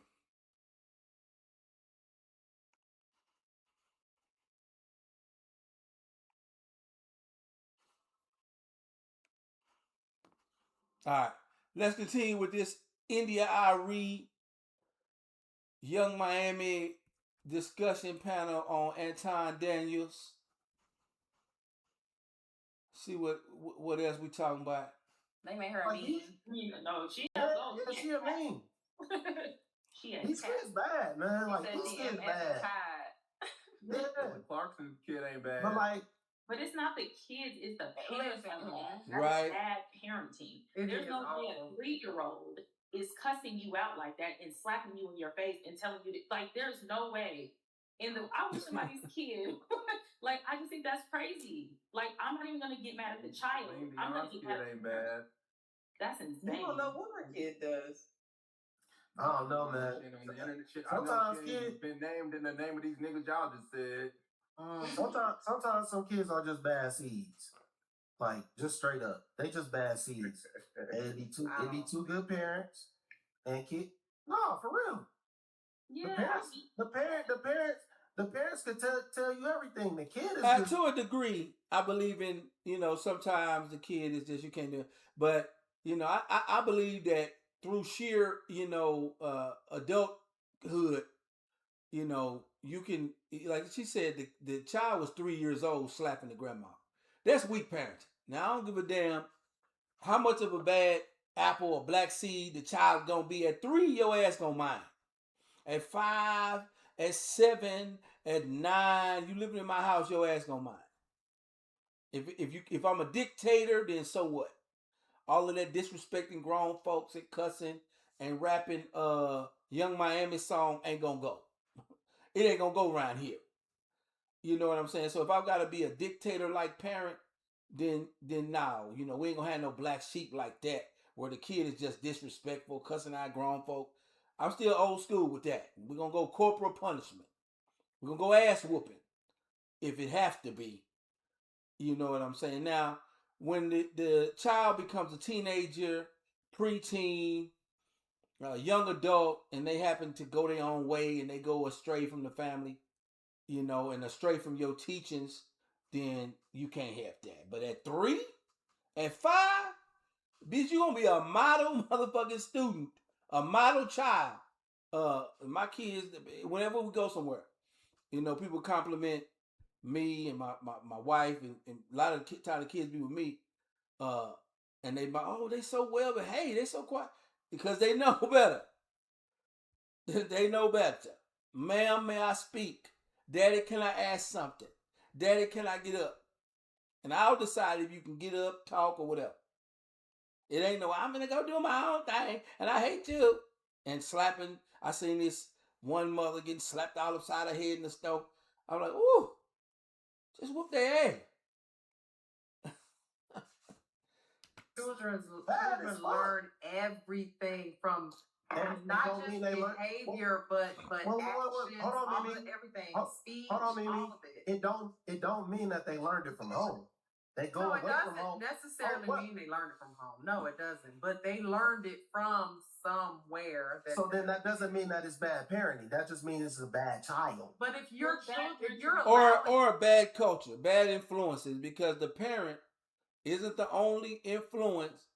All right. Let's continue with this India Ari Young Miami discussion panel on Anton Daniels. See what else we talking about. They made her a mean. No, she Yeah, she a mean. These kids bad, man. Like these kids bad. Yeah, Clarkson's kid ain't bad. But it's not the kids, it's the parents of that. Right. That's bad parenting. There's no way a 3-year-old is cussing you out like that and slapping you in your face and telling you that, like, there's no way. I was somebody's kid. Like, I just think that's crazy. Like, I'm not even gonna get mad at the child. I'm gonna get mad at ain't bad. That's insane. You don't know what her kid does. I don't know, man. Sometimes kids been named in the name of these niggas y'all just said. Sometimes some kids are just bad seeds. Like just straight up, they just bad seeds. It'd be two good parents and kid. No, for real. Yeah. The parents could tell you everything. The kid is to a degree. I believe in sometimes the kid is just you can't do it, but I believe that through sheer adulthood, you can, like she said, the child was 3 years old slapping the grandma. That's weak parenting. Now I don't give a damn how much of a bad apple or black seed the child gonna be. At 3, your ass gonna mind. At 5, at 7, at 9, you living in my house, your ass gonna mind. If I'm a dictator, then so what? All of that disrespecting grown folks and cussing and rapping Young Miami song ain't gonna go. It ain't gonna go around here. You know what I'm saying? So if I've got to be a dictator like parent, then now, we ain't gonna have no black sheep like that where the kid is just disrespectful, cussing out grown folk. I'm still old school with that. We're gonna go corporal punishment. We're gonna go ass whooping if it has to be. You know what I'm saying? Now, when the child becomes a teenager, preteen, young adult, and they happen to go their own way and they go astray from the family, and astray from your teachings, then you can't have that. But at 3, at 5, bitch, you gonna be a model motherfucking student, a model child. My kids, whenever we go somewhere, people compliment me and my wife, and a lot of the time the kids be with me, and they so well behaved, they so quiet, because they know better. They know better. Ma'am, may I speak? Daddy, can I ask something? Daddy, can I get up? And I'll decide if you can get up, talk, or whatever. It ain't no, I'm gonna go do my own thing, and I hate you. And slapping, I seen this one mother getting slapped all upside her head in the stove. I'm like, ooh, just whoop their ass. Children learn everything from not just behavior, but actions, everything, speech, hold on, Mimi. all of it. It don't mean that they learned it from home. They go away from home. It doesn't necessarily mean they learned it from home. No, it doesn't. But they learned it from somewhere. So then that doesn't mean that it's bad parenting. That just means it's a bad child. But if you're children, you're or a bad culture, bad influences, because the parent isn't the only influence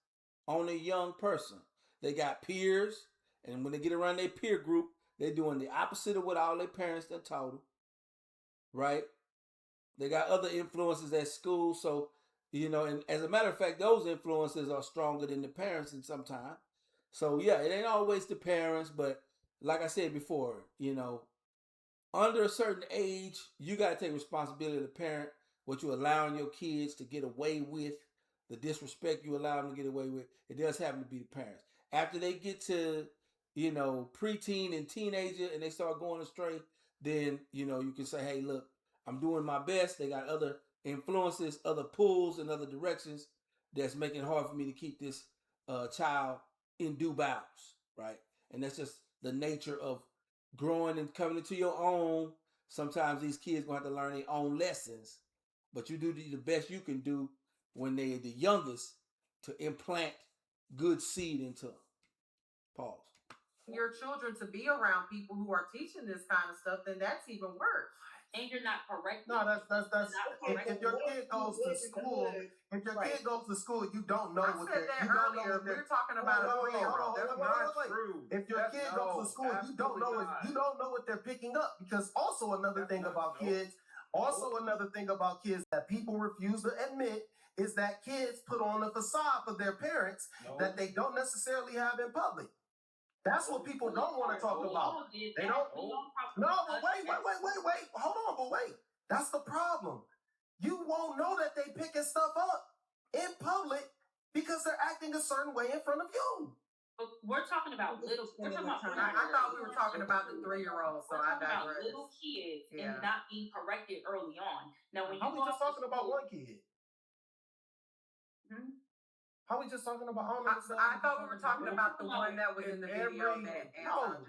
on a young person. They got peers, and when they get around their peer group, they're doing the opposite of what all their parents done told them. right? They got other influences at school. So, and as a matter of fact, those influences are stronger than the parents in some time. So, yeah, it ain't always the parents, but like I said before, under a certain age, you got to take responsibility of the parent, what you're allowing your kids to get away with, the disrespect you allow them to get away with. It does happen to be the parents. After they get to, preteen and teenager and they start going astray, then, you can say, hey, look, I'm doing my best. They got other influences, other pulls, and other directions that's making it hard for me to keep this child in due bounds, right? And that's just the nature of growing and coming into your own. Sometimes these kids gonna have to learn their own lessons, but you do the best you can do when they're the youngest to implant good seed into them. Pause. Your children to be around people who are teaching this kind of stuff, then that's even worse. And you're not correct. No, that's if your kid goes to school, kid goes to school, you don't know I what said that you don't know earlier. what We're talking about a 3-year-old. That's not true. If your That's kid goes to school, you don't know you don't know what they're picking up, because also another thing about kids, that people refuse to admit is that kids put on a facade for their parents that they don't necessarily have in public. That's what people don't want to talk about. They don't. No, but wait. Hold on, but wait. That's the problem. You won't know that they picking stuff up in public because they're acting a certain way in front of you. But we're talking about little. We're talking about. I thought we were talking about the 3-year-old, so I digress. About little kids and not being corrected early on. Now, when How we just talking about one kid? How we just talking about? I thought we were talking about the one that was in the video.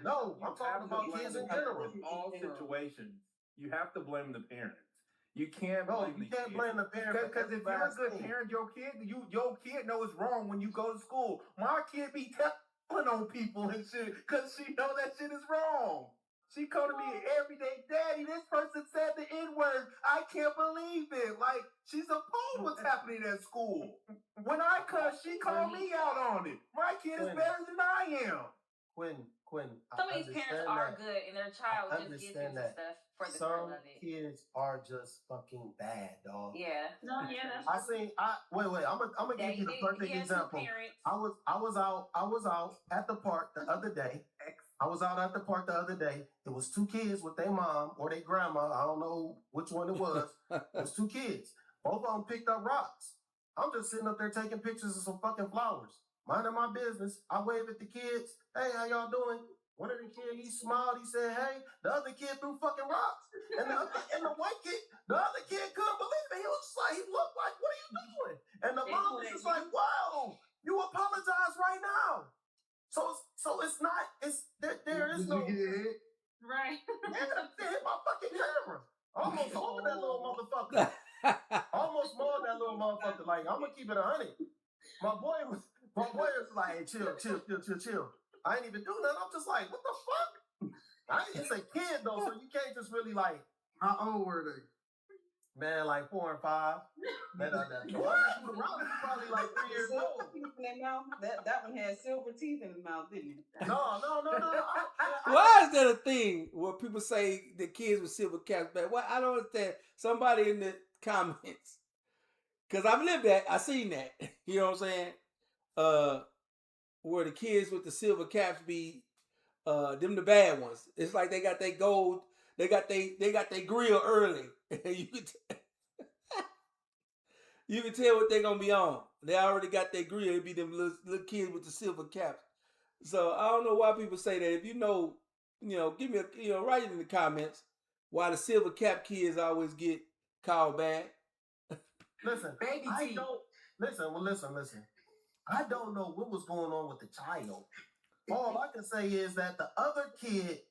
No, I'm talking about kids in general. In all situations, you have to blame the parents. You can't blame the parents. Because if you're a good parent, your kid knows it's wrong when you go to school. My kid be telling on people and shit because she know that shit is wrong. She come to me every day, Daddy, this person said the N-word. I can't believe it. Like, she's appalled what's happening at school. When I cuss, she called me out on it. My kid is better than I am. Quinn, some of these parents are good and their child just gets into stuff for the fun of it. Some kids are just fucking bad, dog. Yeah. No, yeah, that's wait. I'm gonna give you the perfect example. I was out at the park the other day. It was two kids with their mom or their grandma. I don't know which one it was. It was two kids. Both of them picked up rocks. I'm just sitting up there taking pictures of some fucking flowers. Minding my business. I wave at the kids. Hey, how y'all doing? One of the kids, he smiled. He said, hey. The other kid threw fucking rocks. And the white kid, the other kid couldn't believe it. He was just like, he looked like, what are you doing? And the mom was just like, wow, you apologize right now. So it's not, there is no. Did you get hit? right. Yeah, they hit my fucking camera. Almost mauled that little motherfucker. Almost mauled that little motherfucker. Like, I'm gonna keep it 100. My boy was like, hey, chill. I ain't even do nothing. I'm just like, what the fuck? It's a kid though, so you can't just really like. How old were they? Man, like 4 and 5. What? Probably like 3 years old. That one had silver teeth in his mouth, didn't it? No. Why is that a thing where people say the kids with silver caps back? Well, I don't understand. Somebody in the comments, because I've lived that, I seen that. You know what I'm saying? Where the kids with the silver caps be them the bad ones. It's like they got their gold, they got their grill early. You can tell what they're gonna be on. They already got their grill. It be them little kids with the silver caps. So I don't know why people say that. If you know, give me write it in the comments why the silver cap kids always get called bad. Listen, baby teeth. Listen. I don't know what was going on with the child. All I can say is that the other kid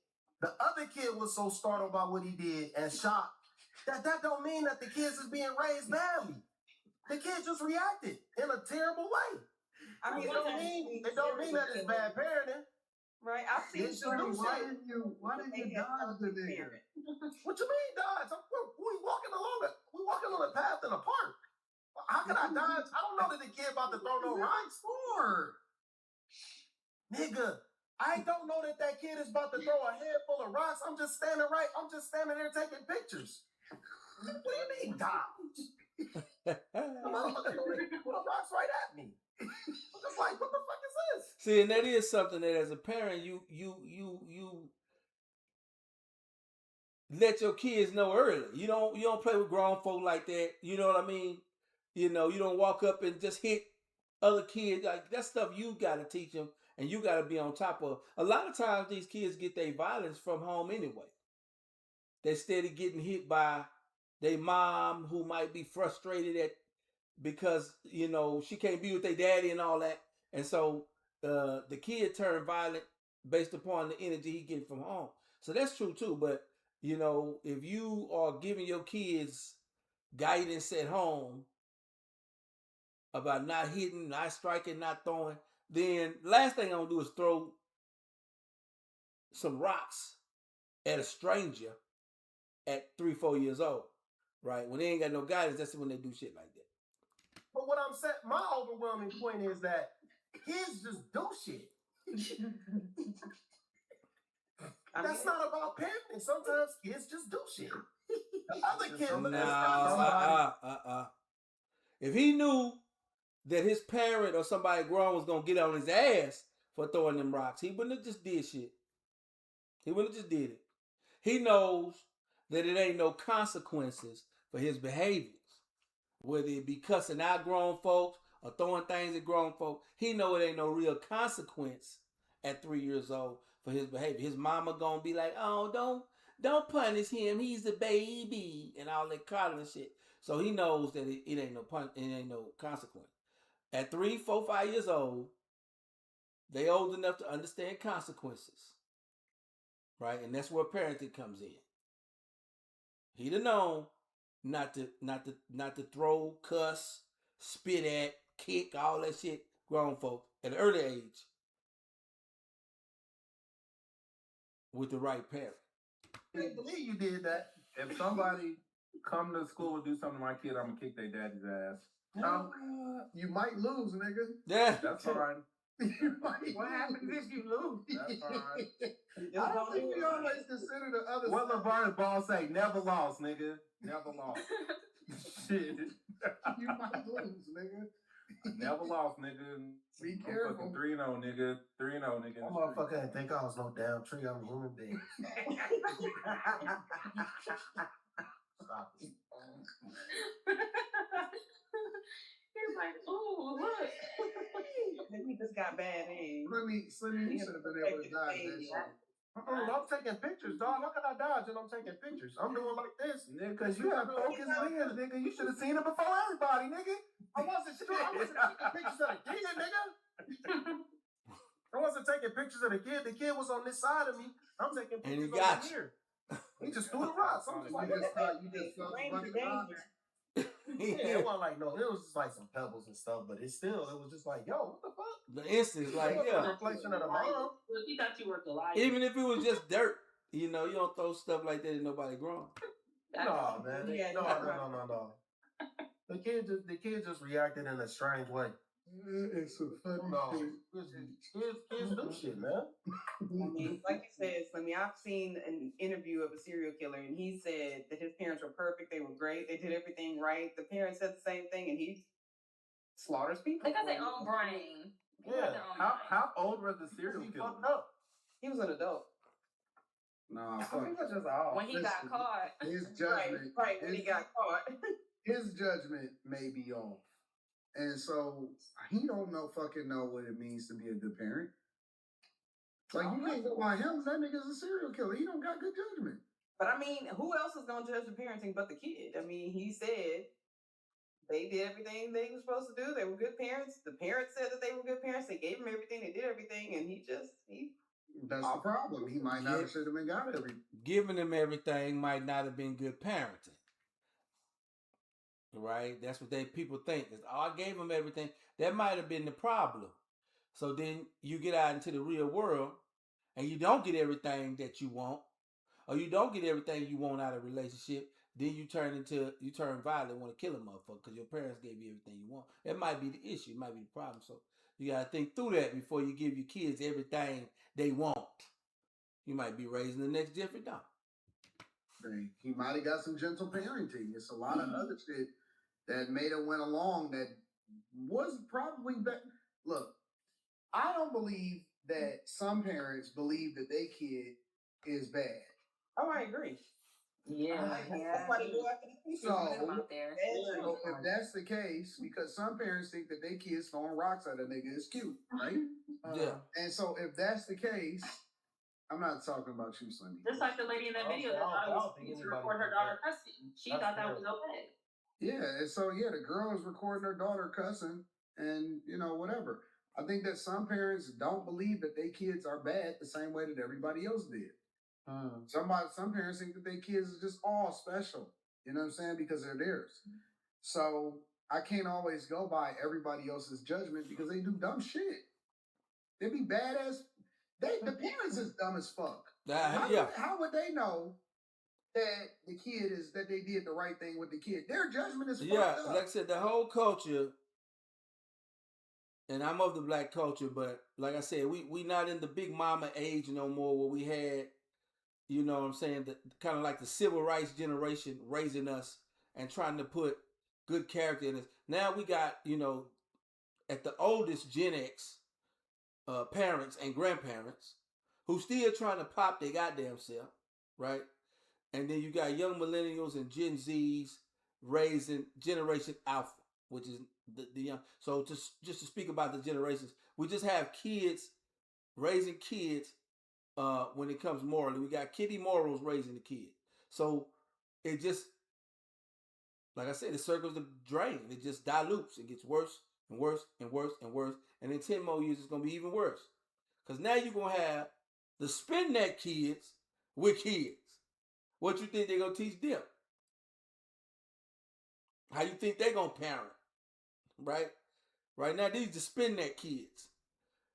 was so startled by what he did and shocked that don't mean that the kids is being raised badly. The kid just reacted in a terrible way. I mean, it don't mean that it's bad parenting. Right? I've seen Why did you dodge the nigga? What you mean dodge? We walking on a path in a park. How can I dodge? I don't know that the kid about to throw no rocks. Nigga, I don't know that kid is about to throw a head full of rocks. I'm just standing there taking pictures. What do you mean dodge? The motherfucker put a rocks right at me. I'm just like, what the fuck is this? See, and that is something that as a parent you let your kids know early. You don't play with grown folk like that. You know what I mean? You know, you don't walk up and just hit other kids. Like that stuff you gotta teach them, and you gotta be on top of. A lot of times these kids get their violence from home anyway. They steady getting hit by their mom who might be frustrated at because you know she can't be with their daddy and all that, and so the kid turned violent based upon the energy he getting from home. So that's true too. But you know, if you are giving your kids guidance at home about not hitting, not striking, not throwing, then last thing I'm gonna do is throw some rocks at a stranger at 3-4 years old, right? When they ain't got no guidance, that's when they do shit like that. But what I'm saying, my overwhelming point is that kids just do shit. That's not about parenting. Sometimes kids just do shit. The other kids look No, If he knew that his parent or somebody grown was gonna get on his ass for throwing them rocks, he wouldn't have just did shit. He wouldn't have just did it. He knows that it ain't no consequences for his behaviors. Whether it be cussing out grown folks or throwing things at grown folks, he know it ain't no real consequence at 3 years old for his behavior. His mama gonna be like, oh, don't punish him. He's a baby and all that coddling shit. So he knows that it ain't no consequence. At 3, 4, 5 years old, they old enough to understand consequences, right? And that's where parenting comes in. He'd have known not to throw, cuss, spit at, kick, all that shit, grown folks at an early age with the right parent. I can't believe you did that. If somebody come to school and do something to my kid, I'm gonna kick their daddy's ass. You might lose, nigga. Yeah. That's fine. What happens if you lose? That's fine. I don't think we always consider the other What side. LeVar Ball say? Never lost, nigga. Never lost. Shit. You might lose, nigga. Never lost, nigga. Be I'm careful. fucking 3-0, nigga. 3-0, nigga. That motherfucker didn't think I was no damn tree. I'm a human being. Stop it. He's like, oh, look. Maybe he just got bad aim. Slimmy should have been able to dodge that shit. I'm taking pictures, dog. How can I dodge and I'm taking pictures? I'm doing like this. Nigga, cause you have focus lens, nigga. You should have seen it before everybody, nigga. I wasn't taking pictures of the kid, nigga. I wasn't taking pictures of the kid. The kid was on this side of me. I'm taking pictures over here. He just threw the rocks. I'm just like, You just thought the bucket rocks. yeah, it wasn't like no, it was just like some pebbles and stuff, but it was just like, yo, what the fuck? The instance, like, yeah. Reflection of the mom. Well, she thought you were Goliath. Even if it was just dirt, you know, you don't throw stuff like that at nobody grown. No, man. No. The kid just reacted in a strange way. It's a funny No, shit. kids do shit, man. I mean, like you said, Slimmy, I've seen an interview of a serial killer, and he said that his parents were perfect. They were great. They did everything right. The parents said the same thing, and he slaughters people. They got their own brain. Yeah. How old was the serial He killer? fucked up. He was an adult. Nah, He fuck. was just off. When he got caught. His judgment. Right, when he got caught. His judgment may be off. And so he don't fucking know what it means to be a good parent. Like, you can't go by him. That nigga's a serial killer. He don't got good judgment. But I mean, who else is gonna judge the parenting but the kid? I mean, he said they did everything they were supposed to do. They were good parents. The parents said that they were good parents. They gave him everything. They did everything, and he That's the problem. He might not have should have been got everything. Giving them everything might not have been good parenting. Right? That's what people think. I gave them everything. That might have been the problem. So then you get out into the real world and you don't get everything that you want, or you don't get everything you want out of a relationship, then you turn violent and want to kill a motherfucker because your parents gave you everything you want. That might be the issue. It might be the problem. So you got to think through that before you give your kids everything they want. You might be raising the next Jeffrey Dahmer. He might have got some gentle parenting. It's a lot of other shit that made it went along that was probably better. Look, I don't believe that some parents believe that their kid is bad. Oh, I agree. Yeah. That's why they go after the teachers when they're out there. So if that's the case, because some parents think that their kids throwing rocks at a nigga is cute, right? Yeah. And so if that's the case, I'm not talking about you, Sonny. Just like the lady in that video that thought it was cute to record her daughter cussing. She thought that was okay. Yeah, and so the girl is recording her daughter cussing and whatever. I think that some parents don't believe that their kids are bad the same way that everybody else did. Some parents think that their kids are just all special. You know what I'm saying? Because they're theirs. So I can't always go by everybody else's judgment because they do dumb shit. They be badass. The parents is dumb as fuck. How would they know that that they did the right thing with the kid? Their judgment is fucked up. Like I said, the whole culture, and I'm of the black culture, but like I said, we not in the big mama age no more where we had, you know what I'm saying, kind of like the civil rights generation raising us and trying to put good character in us. Now we got, at the oldest Gen X parents and grandparents who still trying to pop their goddamn self, right? And then you got young millennials and Gen Zs raising Generation Alpha, which is the young. So just to speak about the generations, we just have kids raising kids when it comes morally. We got kiddie morals raising the kids. So it just, like I said, it circles the drain. It just dilutes. It gets worse and worse and worse and worse. And in 10 more years, it's going to be even worse. Because now you're going to have the spin neck kids with kids. What you think they're going to teach them? How you think they're going to parent? Right? Right now, these the spin neck kids.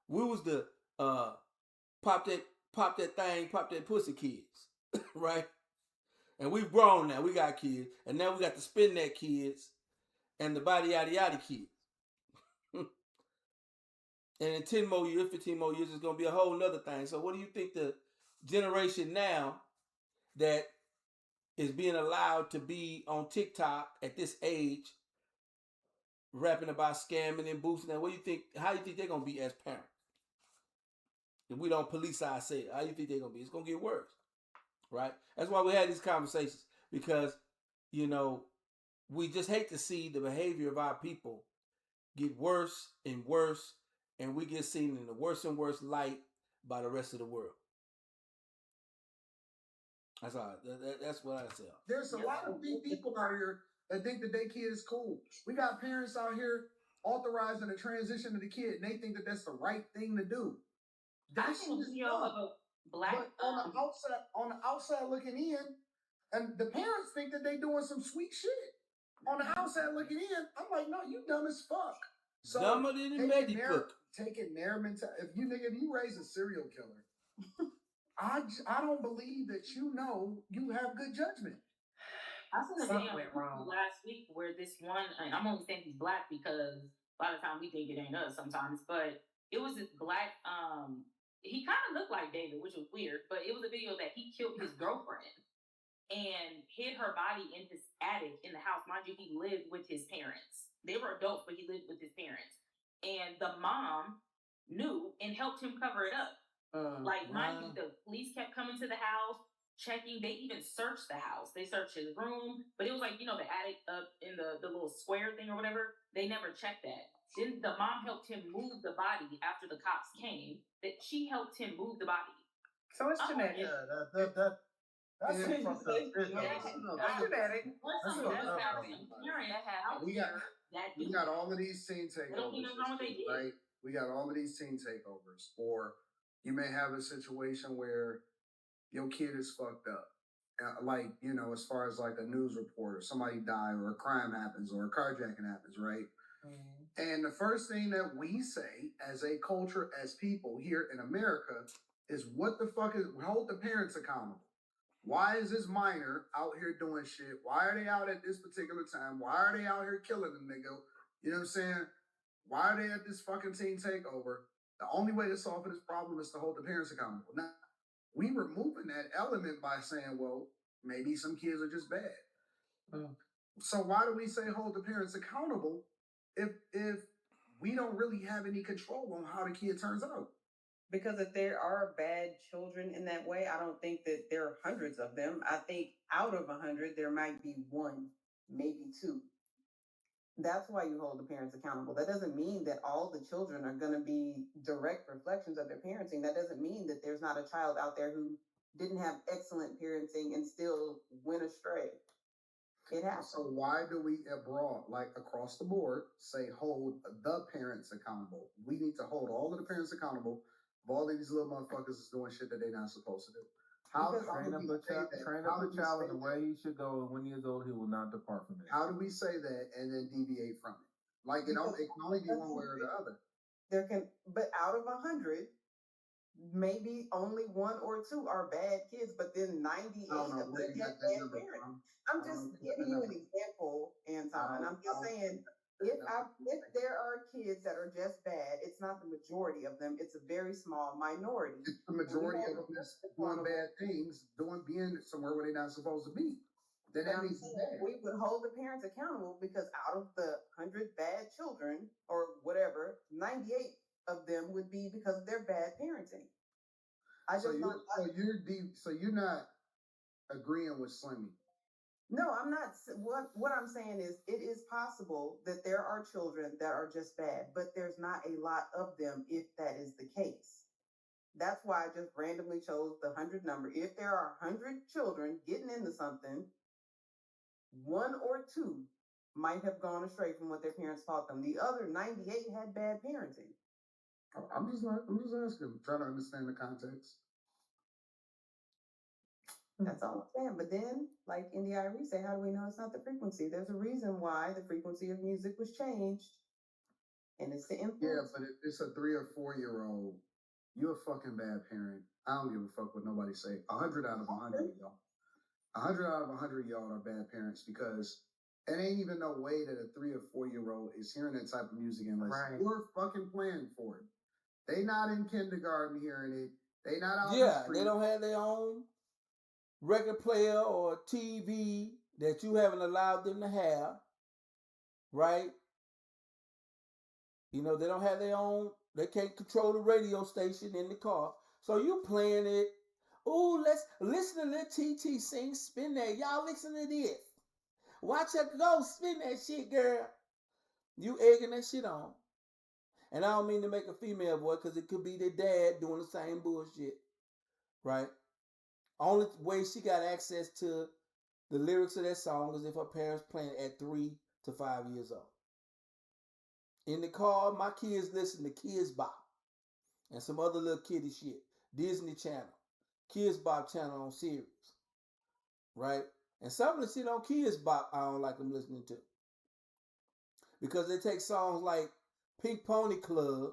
We was the pop that pussy kids. Right? And we've grown now. We got kids. And now we got the spin neck kids and the body yada yada kids. And in 10 more years, 15 more years, it's going to be a whole nother thing. So what do you think the generation now that is being allowed to be on TikTok at this age, rapping about scamming and boosting, and how do you think they're going to be as parents? If we don't police ourselves, how do you think they're going to be? It's going to get worse, right? That's why we had these conversations, because, we just hate to see the behavior of our people get worse and worse, and we get seen in the worse and worse light by the rest of the world. That's all. That's what I say. There's a lot of people out here that think that their kid is cool. We got parents out here authorizing the transition of the kid, and they think that that's the right thing to do. I think a video of a black on the outside looking in, and the parents think that they doing some sweet shit. On the outside looking in, I'm like, no, you dumb as fuck. So dumber than a magic book. Taking their mentality. If you raise a serial killer, I don't believe that you have good judgment. I seen a video last week where this one, and I'm only saying he's black because a lot of times we think it ain't us sometimes, but it was this black, he kind of looked like David, which was weird, but it was a video that he killed his girlfriend and hid her body in his attic in the house. Mind you, he lived with his parents. They were adults, but he lived with his parents. And the mom knew and helped him cover it up. Mind you, the police kept coming to the house, checking. They even searched the house. They searched his room, but it was like, the attic up in the little square thing or whatever. They never checked that. Then the mom helped him move the body after the cops came. That she helped him move the body. So it's genetic. That's genetic. We got all of these teen takeovers, right? We got all of these teen takeovers. Or you may have a situation where your kid is fucked up. As far as like a news report or somebody died or a crime happens or a carjacking happens, right? Mm-hmm. And the first thing that we say as a culture, as people here in America, is what the fuck hold the parents accountable. Why is this minor out here doing shit? Why are they out at this particular time? Why are they out here killing the nigga? You know what I'm saying? Why are they at this fucking teen takeover? The only way to solve this problem is to hold the parents accountable. Now, we removing that element by saying, well, maybe some kids are just bad. So why do we say hold the parents accountable if we don't really have any control on how the kid turns out? Because if there are bad children in that way, I don't think that there are hundreds of them. I think out of 100, there might be one, maybe two. That's why you hold the parents accountable. That doesn't mean that all the children are going to be direct reflections of their parenting. That doesn't mean that there's not a child out there who didn't have excellent parenting and still went astray. It happens. So why do we abroad, like across the board, say hold the parents accountable? We need to hold all of the parents accountable. All of these little motherfuckers is doing shit that they're not supposed to do. Train up a child in the way he should go, and when he is old, he will not depart from it. How do we say that and then deviate from it? Like it can only be one way or the other. But out of 100, maybe only one or two are bad kids, but then 98 of them have bad parents. I'm just giving you an example, Anton. I'm just saying, if there are kids that are just bad, it's not the majority of them. It's a very small minority. It's the majority of them that's doing bad things, being somewhere where they're not supposed to be. Then that means we would hold the parents accountable because out of the 100 bad children or whatever, 98 of them would be because of their bad parenting. So you're not agreeing with Slimmy. No, I'm not. What I'm saying is it is possible that there are children that are just bad, but there's not a lot of them if that is the case. That's why I just randomly chose the 100 number. If there are 100 children getting into something, one or two might have gone astray from what their parents taught them. The other 98 had bad parenting. I'm just asking, trying to understand the context. That's all I'm saying. But then, like in the Irie say, how do we know it's not the frequency? There's a reason why the frequency of music was changed. And it's the influence. Yeah, but if it's a 3 or 4 year old, you're a fucking bad parent. I don't give a fuck what nobody say. 100 out of 100, y'all. 100 out of 100 y'all are bad parents because it ain't even no way that a 3 or 4 year old is hearing that type of music unless you're fucking playing for it. They not in kindergarten hearing it. They not out. Yeah, they don't have their own record player or TV that you haven't allowed them to have, right? You know, they don't have their own, they can't control the radio station in the car. So you playing it. Ooh, let's listen to Lil TT sing, spin that. Y'all listen to this. Watch her go, spin that shit, girl. You egging that shit on. And I don't mean to make a female voice because it could be their dad doing the same bullshit, right? Only way she got access to the lyrics of that song is if her parents playing it at 3 to 5 years old. In the car, my kids listen to Kids Bop and some other little kiddie shit. Disney Channel, Kids Bop channel on Sirius, right? And some of the shit on Kids Bop I don't like them listening to because they take songs like Pink Pony Club,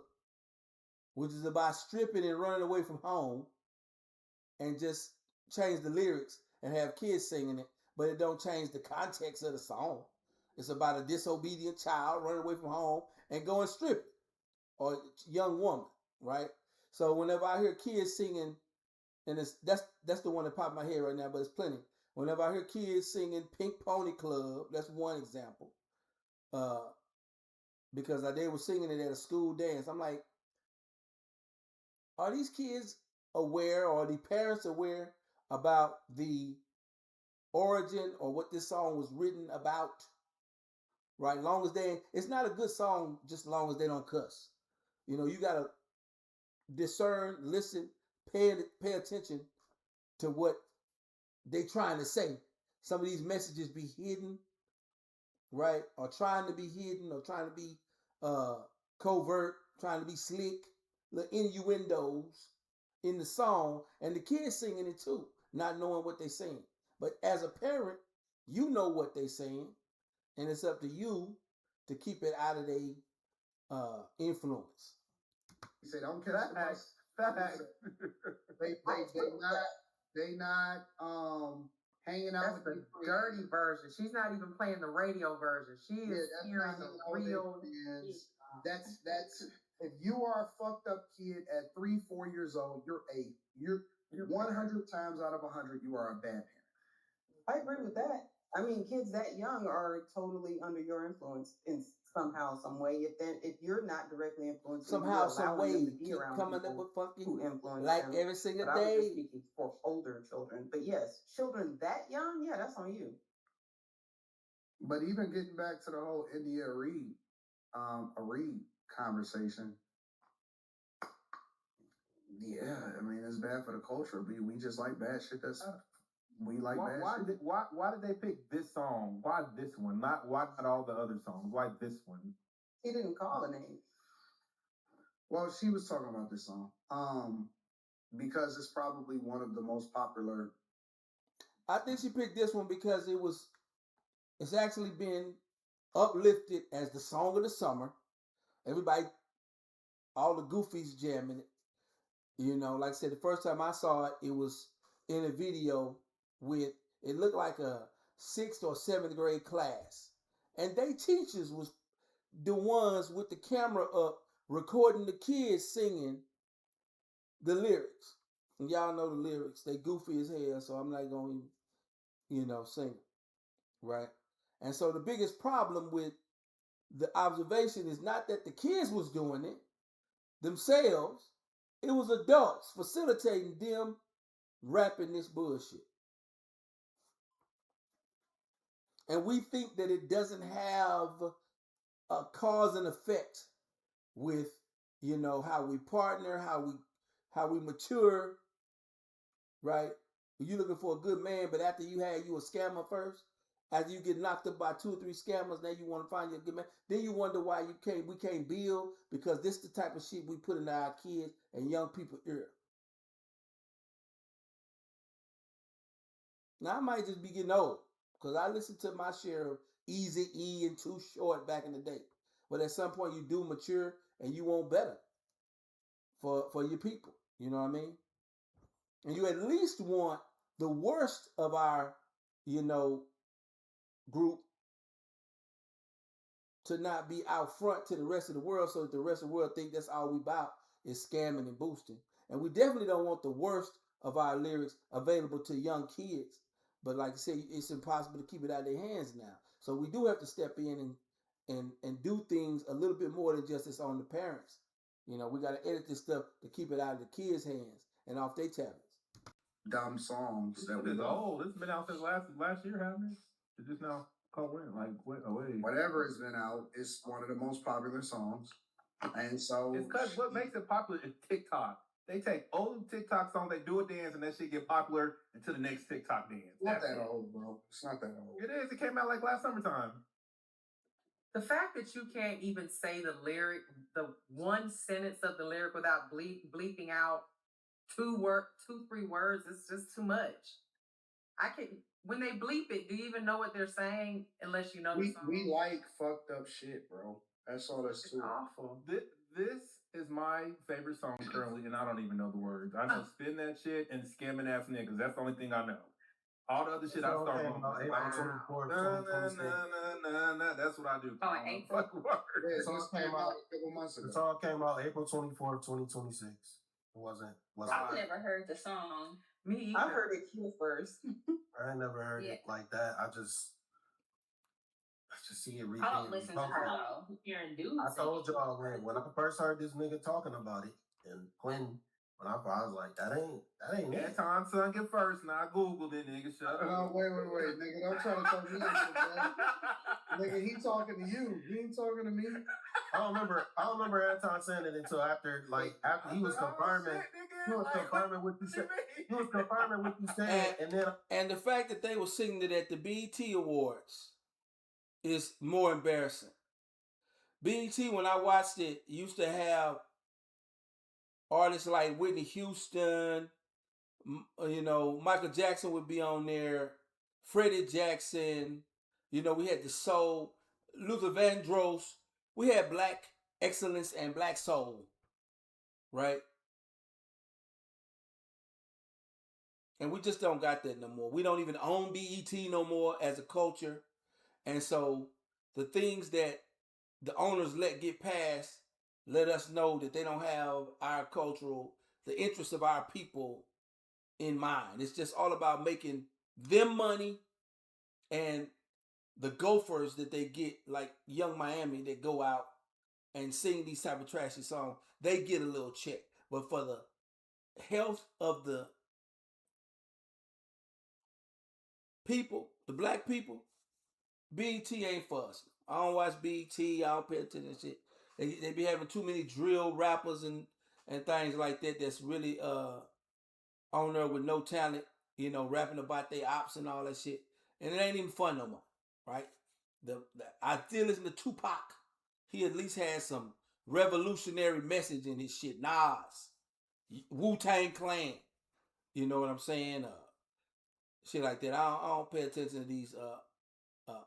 which is about stripping and running away from home, and just change the lyrics and have kids singing it, but it don't change the context of the song. It's about a disobedient child running away from home and going stripping, or young woman, right? So whenever I hear kids singing, and that's the one that popped in my head right now, but it's plenty. Whenever I hear kids singing Pink Pony Club, that's one example. Because they were singing it at a school dance. I'm like, are these kids aware, or are the parents aware about the origin or what this song was written about? Right? Long as it's not a good song just as long as they don't cuss. You know, you gotta discern, listen, pay attention to what they trying to say. Some of these messages be hidden, right? Or trying to be hidden, or trying to be covert, trying to be slick, the innuendos in the song, and the kids singing it too, not knowing what they saying. But as a parent, you know what they saying, and it's up to you to keep it out of their influence. He said, "Don't catch the bus." They not hanging out. That's the dirty version. She's not even playing the radio version. She is hearing the real. That's if you are a fucked up kid at 3, 4 years old, you're 100 times out of 100 you are a bad parent. I agree with that. I mean, kids that young are totally under your influence in somehow, some way. If you're not directly influencing, Somehow, you're some allowing them way, to be keep around coming up people with fucking who influence like them. every single But I was just day. speaking for older children. But yes, children that young, yeah, that's on you. But even getting back to the whole India Reed conversation, yeah, I mean it's bad for the culture. We just like bad shit. We like bad shit. Why did they pick this song? Why this one? Why not all the other songs? Why this one? He didn't call a name. Well, she was talking about this song. Because it's probably one of the most popular. I think she picked this one because it's actually been uplifted as the song of the summer. Everybody, all the goofies jamming it. You know, like I said, the first time I saw it, it was in a video with, it looked like a 6th or 7th grade class. And they teachers was the ones with the camera up recording the kids singing the lyrics. And y'all know the lyrics. They goofy as hell, so I'm not going to, sing it. Right? And so the biggest problem with the observation is not that the kids was doing it themselves. It was adults facilitating them rapping this bullshit. And we think that it doesn't have a cause and effect with, how we partner, how we mature, right? You're looking for a good man, but after you had you a scammer first, after you get knocked up by 2 or 3 scammers, now you want to find you a good man. Then you wonder why we can't build, because this is the type of shit we put in our kids and young people ear. Now I might just be getting old, because I listened to my share of Easy E and Too Short back in the day. But at some point you do mature and you want better for your people. You know what I mean? And you at least want the worst of our, group to not be out front to the rest of the world, so that the rest of the world think that's all we about is scamming and boosting. And we definitely don't want the worst of our lyrics available to young kids. But like I said, it's impossible to keep it out of their hands now. So we do have to step in and do things a little bit more than just it's on the parents. We got to edit this stuff to keep it out of the kids' hands and off their tablets. Dumb songs that It's old. It's been out since last year, hasn't it? It's just now called in. Like, wait. Whatever has been out, it's one of the most popular songs. And so it's because what makes it popular is TikTok. They take old TikTok songs, they do a dance, and that shit get popular into the next TikTok dance. Not that old, bro. It's not that old. It is. It came out like last summertime. The fact that you can't even say the lyric, the one sentence of the lyric without bleeping out 3 words, it's just too much. When they bleep it, do you even know what they're saying unless you know the song? We like fucked up shit, bro. That's all that's too awful. This is my favorite song currently, and I don't even know the words. I know spin that shit and scamming ass niggas. That's the only thing I know. All the other shit I start on. April 24th, That's what I do. Oh, April. The song came out a couple months ago. The song came out April 24th, 2026. It wasn't. I've never heard the song. Me either. I heard it here first. I never heard it like that. I just see it repeating. I don't listen to her though. Hearing dudes. I told y'all when I first heard this nigga talking about it, and when I was like, that ain't it. Anton sung it first, and I Googled it, nigga. Shut up. Wait, nigga. Don't try to talk me into it, nigga, he talking to you. He ain't talking to me. I don't remember Anton saying it until after he was confirming. He was confirming what you said. He was confirming what you said, and the fact that they were singing it at the BET Awards is more embarrassing. BET, when I watched it, used to have artists like Whitney Houston. Michael Jackson would be on there. Freddie Jackson. We had the soul. Luther Vandross. We had black excellence and black soul, right? And we just don't got that no more. We don't even own BET no more as a culture. And so the things that the owners let get past let us know that they don't have the interests of our people in mind. It's just all about making them money And the gophers that they get, like Young Miami, that go out and sing these type of trashy songs, they get a little check. But for the health of the people, the black people, BET ain't for us. I don't watch BET. I don't pay attention to shit. They be having too many drill rappers and things like that that's really on there with no talent, rapping about their ops and all that shit. And it ain't even fun no more, right? I still listen to Tupac. He at least has some revolutionary message in his shit. Nas, Wu-Tang Clan. You know what I'm saying? Shit like that. I don't pay attention to these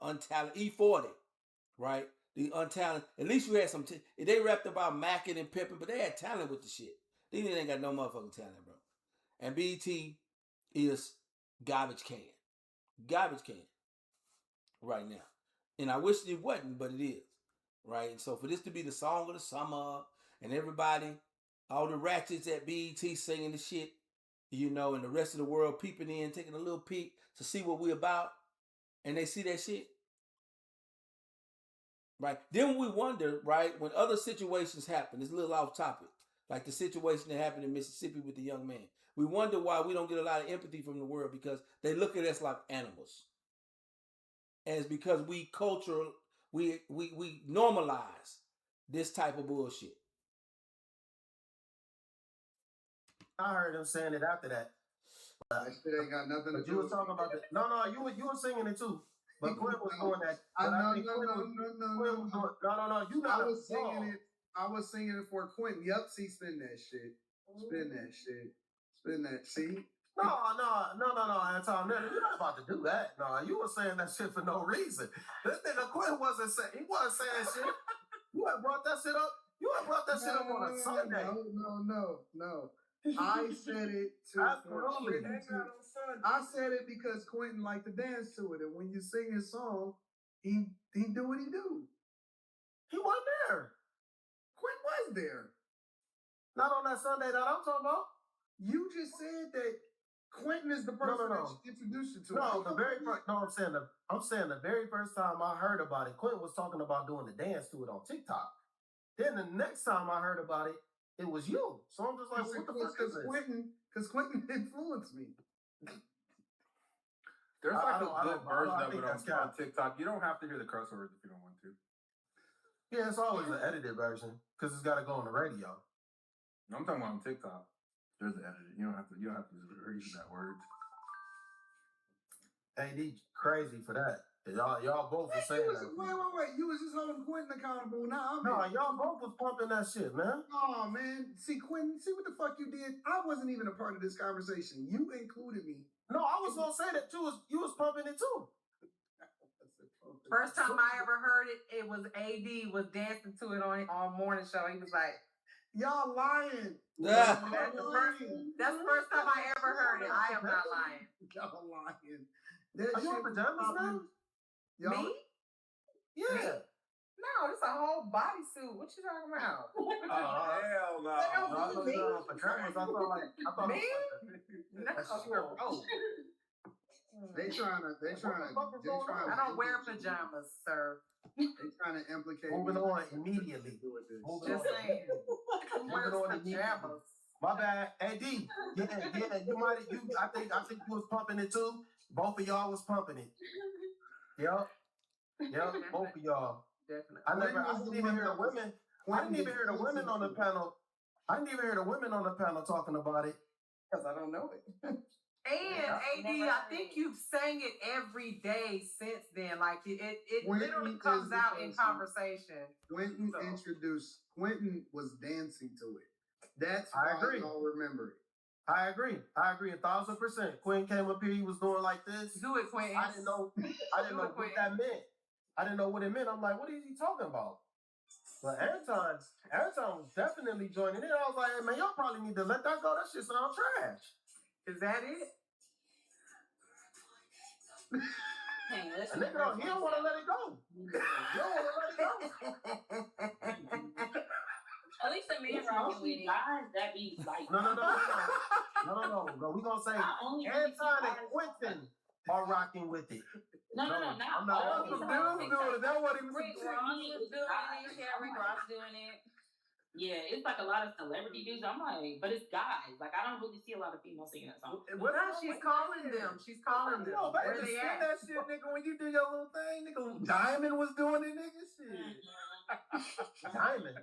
untalented E40, right? The untalented. At least you had some. They rapped about macking and pimping, but they had talent with the shit. These ain't got no motherfucking talent, bro. And BET is garbage can right now. And I wish it wasn't, but it is, right? And so for this to be the song of the summer, and everybody, all the ratchets at BET singing the shit, and the rest of the world peeping in, taking a little peek to see what we about, and they see that shit, right? Then we wonder, right, when other situations happen, it's a little off topic, like the situation that happened in Mississippi with the young man. We wonder why we don't get a lot of empathy from the world, because they look at us like animals. And it's because we normalize this type of bullshit. I heard him saying it after that. That shit ain't got nothing to do. You were talking about that. No, you were singing it too. But Quinn was doing that. No. You not. I was singing it for Quentin. Yup, see, spin that shit. See? No, Anton, you're not about to do that. No, you were saying that shit for no reason. This nigga Quinn wasn't saying shit. You had brought that shit up. On a Sunday. No. I said it I said it because Quentin liked to dance to it, and when you sing his song, he do what he do. He wasn't there. Quentin was there. Not on that Sunday that I'm talking about. You just said that Quentin is the person that you introduced you to. No, I'm saying the very first time I heard about it, Quentin was talking about doing the dance to it on TikTok. Then the next time I heard about it, it was you. So I'm just like, what the fuck is this? Because Quentin influenced me. There's like a good version of it on TikTok. You don't have to hear the curse words if you don't want to. Yeah, it's always an edited version because it's got to go on the radio. No, I'm talking about on TikTok. There's the edited. You don't have to use that word. AD crazy for that. Y'all both were saying that. Wait. You was just holding Quentin accountable. Y'all both was pumping that shit, man. Oh, man. See, Quentin, see what the fuck you did? I wasn't even a part of this conversation. You included me. No, I was going to say that too. You was pumping it too. First time I ever heard it, it was AD was dancing to it on morning show. He was like, y'all lying. That's the first time I ever heard it. I am not lying. Y'all lying. Are you in pajamas now? Me? Yeah. No, it's a whole bodysuit. What you talking about? Hell no. I thought me? No. They trying to. I don't wear pajamas, sir. They trying to implicate. Moving on immediately. Just saying. Who wears pajamas? My bad. AD. Yeah. I think you was pumping it too. Both of y'all was pumping it. Yep. Both of y'all. Definitely. I didn't even hear the women. I didn't even hear the women on the panel. I didn't even hear the women on the panel talking about it. Because I don't know it. And AD, I think you've sang it every day since then. Like it literally comes out in conversation. Quentin introduced. Quentin was dancing to it. That's why I agree. Y'all remember it. I agree 1,000%. Quentin came up here. He was doing like this. Do it, Quentin. I didn't know what that meant. I didn't know what it meant. I'm like, what is he talking about? But Anton was definitely joining in. I was like, hey, man, y'all probably need to let that go. That shit sound trash. Is that it? Hey, listen. He don't want to let it go. At least the man rocking with it. That be like No. We gonna say Anton and Quentin. are rocking with it. No, not I'm not all. rocking Some with it. dudes doing it. That's what he was Rick Ross was doing it. Yeah, Rick Ross doing it. Yeah, it's like a lot of celebrity dudes. I'm like, but it's guys. Like, I don't really see a lot of females singing that song. What Well, she's calling them. She's calling them. No, Where baby, they spin at? that shit, nigga. When you do your little thing, nigga, Diamond was doing it, nigga. Shit. Diamond.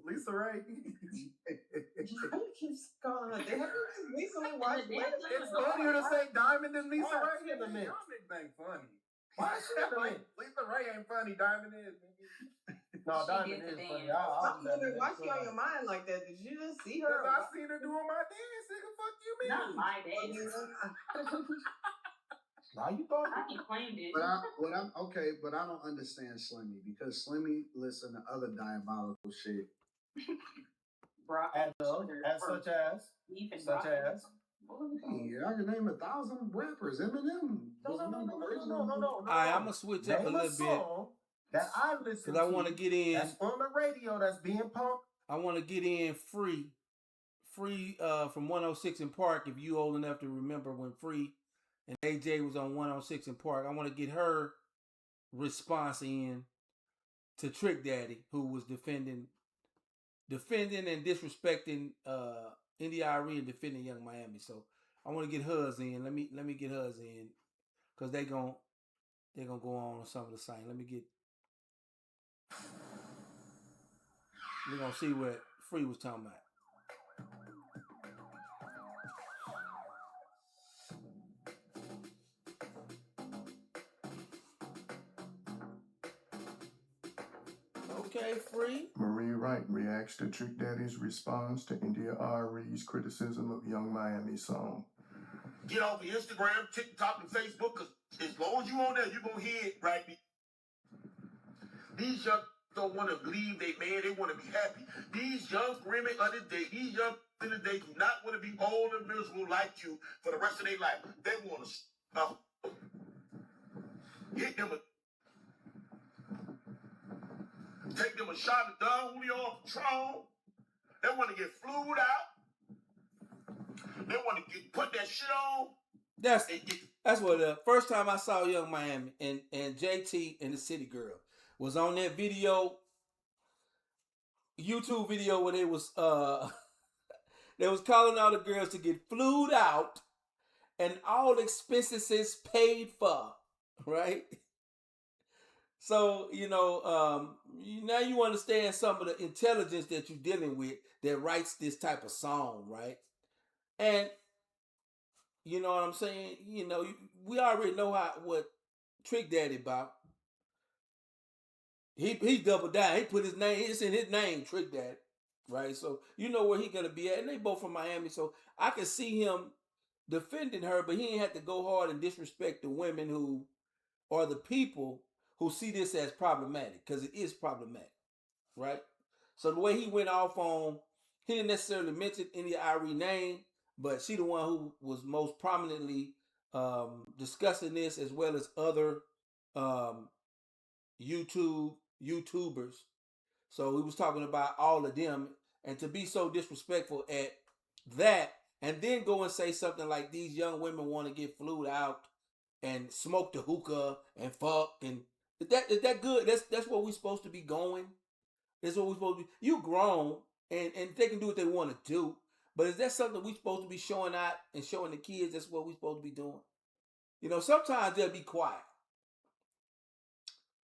Lisa Ray. Who keeps calling her? They have recently watched It's funnier to say Diamond than Lisa Why Ray. is she in the mix? Y'all niggas ain't funny. Why is she in the mix? Lisa Ray ain't funny. Diamond is. Nigga. No, She Diamond did the is funny. dance. Why she on your mind like that? Did you just see her? Cause I seen her doing my dance, nigga. Fuck you, man. Not my day. Why you thought? I can claim it. But I don't understand Slimmy because Slimmy listen to other diabolical shit. Such as. Yeah, I can name 1,000 rappers. Eminem. No. All right, I'm gonna switch up a little bit that I listen because I want to get in. That's on the radio. That's being pumped. I want to get in free from 106 in Park. If you old enough to remember when Free and AJ was on 106 in Park, I want to get her response in to Trick Daddy, who was defending and disrespecting NDRE and defending Young Miami. So I want to get hers in. Let me get hers in because they're gonna go on some of the same. We're gonna see what Free was talking about. Okay, Free. Marie Wright reacts to Trick Daddy's response to India Re's criticism of Young Miami song. Get off of Instagram, TikTok, and Facebook, because as long as you on there, you're going to hear it, right? These young don't want to leave they man. They want to be happy. These young women of the day, these young in the day do not want to be old and miserable like you for the rest of their life. They want to hit them, take them a shot of Don Julio Patron. They want to get flued out. They want to put that shit on. That's what the first time I saw Young Miami and JT and the City Girl was on that video, YouTube video where they was calling all the girls to get flued out and all expenses paid for, right? So, now you understand some of the intelligence that you're dealing with that writes this type of song, right? And you know what I'm saying? We already know what Trick Daddy about. He doubled down. He put his name. It's in his name, Trick Daddy, right? So you know where he gonna be at, and they both from Miami. So I can see him defending her, but he ain't have to go hard and disrespect the women who are the people who see this as problematic, because it is problematic, right? So the way he went off on, he didn't necessarily mention any Irie name, but she the one who was most prominently discussing this, as well as other YouTubers. So he was talking about all of them, and to be so disrespectful at that, and then go and say something like these young women want to get flued out and smoke the hookah and fuck, and is that good? That's what we supposed to be going. That's what we supposed to be. You grown, and they can do what they want to do. But is that something we supposed to be showing out and showing the kids? That's what we supposed to be doing. Sometimes they'll be quiet.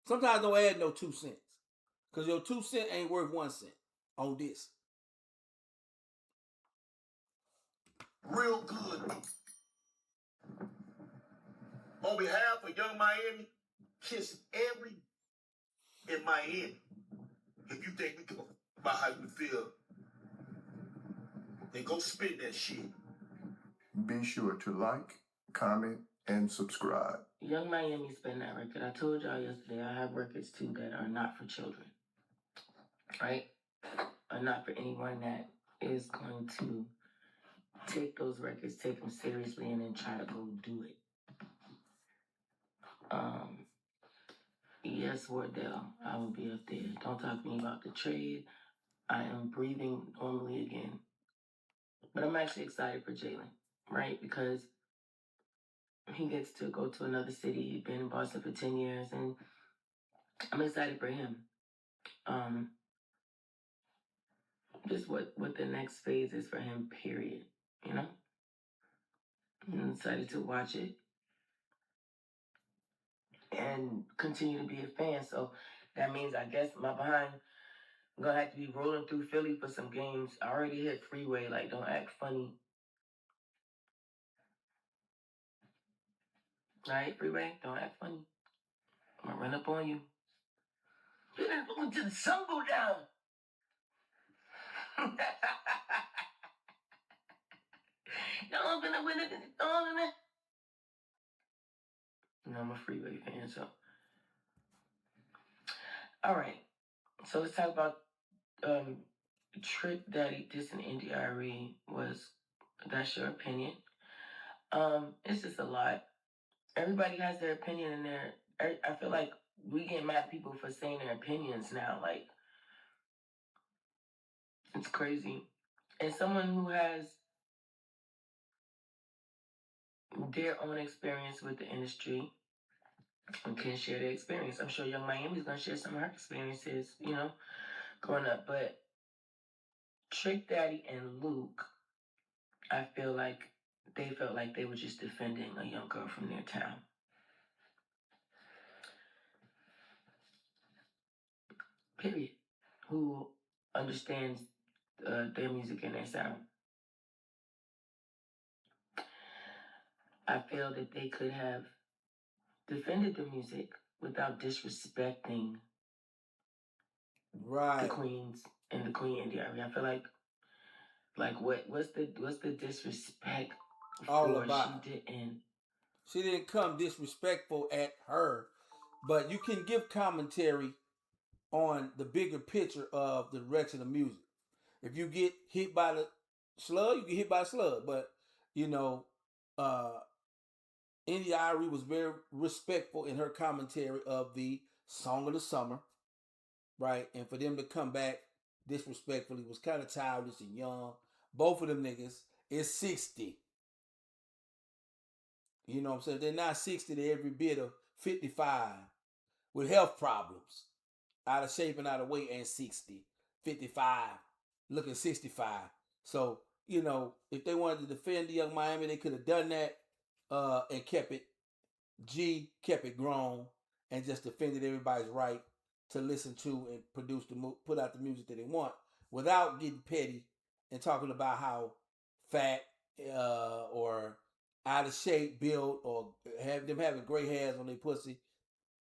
Sometimes don't add no 2 cents, because your 2 cents ain't worth 1 cent on this. Real good. On behalf of Young Miami, kiss every in Miami. If you think we give about how you feel, then go spin that shit. Be sure to like, comment, and subscribe. Young Miami spin that record. I told y'all yesterday I have records too that are not for children. Right? Are not for anyone that is going to take those records, take them seriously, and then try to go do it. Yes, Wardell, I will be up there. Don't talk to me about the trade. I am breathing normally again. But I'm actually excited for Jalen, right? Because he gets to go to another city. He's been in Boston for 10 years, and I'm excited for him. Just what the next phase is for him, period. You know? I'm excited to watch it and continue to be a fan. So that means, I guess, my behind, I'm gonna have to be rolling through Philly for some games. I already hit Freeway, like, don't act funny. Right, Freeway? Don't act funny. I'm gonna run up on you. You're not going to the sun go down. Y'all gonna win it. I'm a Freeway fan, so. All right. So let's talk about Trick Daddy dissing NDRE. That's your opinion. It's just a lot. Everybody has their opinion in there. I feel like we get mad at people for saying their opinions now. Like, it's crazy. And someone who has their own experience with the industry and can share their experience. I'm sure Young Miami's gonna share some of her experiences, growing up. But Trick Daddy and Luke, I feel like they felt like they were just defending a young girl from their town. Period. Who understands their music and their sound. I feel that they could have defended the music without disrespecting the queens and the Queen NDRE. I feel like what's the disrespect all for? about she didn't come disrespectful at her, but you can give commentary on the bigger picture of the direction of music. If you get hit by the slug, you get hit by a slug. But India Irie was very respectful in her commentary of the Song of the Summer, right? And for them to come back disrespectfully was kind of childish and young. Both of them niggas is 60. You know what I'm saying? They're not 60, they're every bit of 55 with health problems, out of shape and out of weight, and 60, 55, looking 65. So, if they wanted to defend the Young Miami, they could have done that and kept it grown, and just defended everybody's right to listen to and put out the music that they want without getting petty and talking about how fat or out of shape built or having gray hairs on their pussy.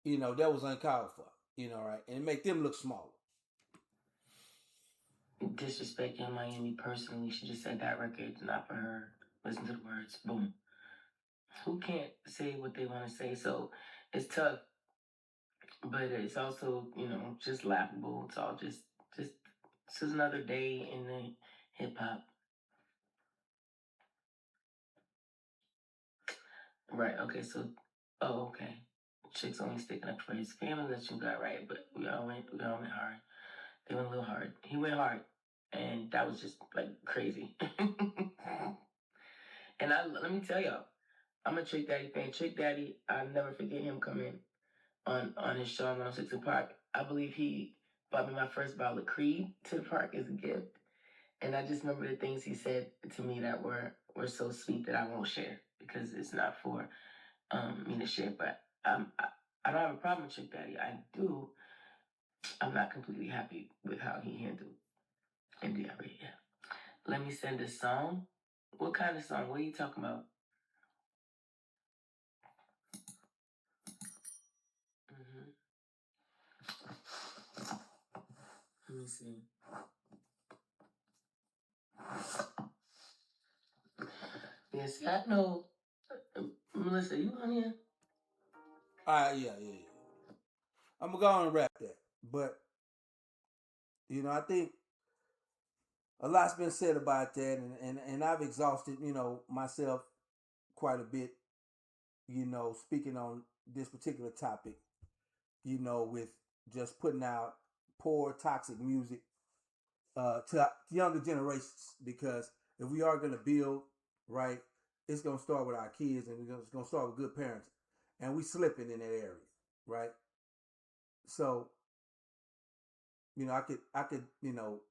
That was uncalled for. Right? And make them look smaller. Disrespect Young Miami personally. She just said that record's not for her. Listen to the words. Boom. Who can't say what they want to say? So it's tough, but it's also, just laughable. It's all just this is another day in the hip hop. Right. Okay. So, okay. Chick's only sticking up for his family. That you got right, but we all went hard. They went a little hard. He went hard, and that was just like crazy. And let me tell y'all, I'm a Trick Daddy fan. Trick Daddy, I'll never forget him coming on his show on 106 in Park. I believe he bought me my first bottle of Creed to the park as a gift. And I just remember the things he said to me that were so sweet that I won't share because it's not for me to share. But I don't have a problem with Trick Daddy. I'm not completely happy with how he handled NDRE. Yeah. Let me send a song. What kind of song? What are you talking about? Let me see. Yes, I know. Melissa, you on here? Yeah. I'm gonna go on and wrap that. But I think a lot's been said about that, and I've exhausted myself quite a bit. Speaking on this particular topic. With just putting out poor, toxic music to younger generations. Because if we are going to build, right, it's gonna start with our kids, and it's gonna start with good parenting, and we slipping in that area, right? So, I could,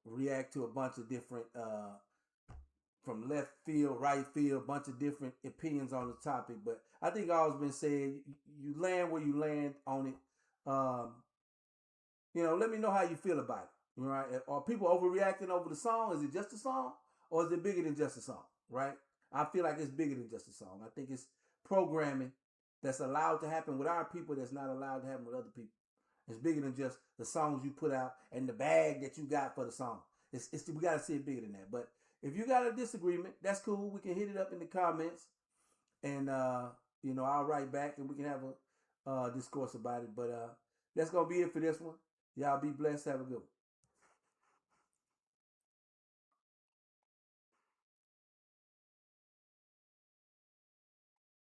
react to a bunch of different from left field, right field, bunch of different opinions on the topic. But I think all's been said. You land where you land on it. Let me know how you feel about it. Right? Are people overreacting over the song? Is it just a song, or is it bigger than just a song? Right? I feel like it's bigger than just a song. I think it's programming that's allowed to happen with our people that's not allowed to happen with other people. It's bigger than just the songs you put out and the bag that you got for the song. We gotta see it bigger than that. But if you got a disagreement, that's cool. We can hit it up in the comments, and I'll write back and we can have a discourse about it. But that's gonna be it for this one. Y'all be blessed. Have a good one.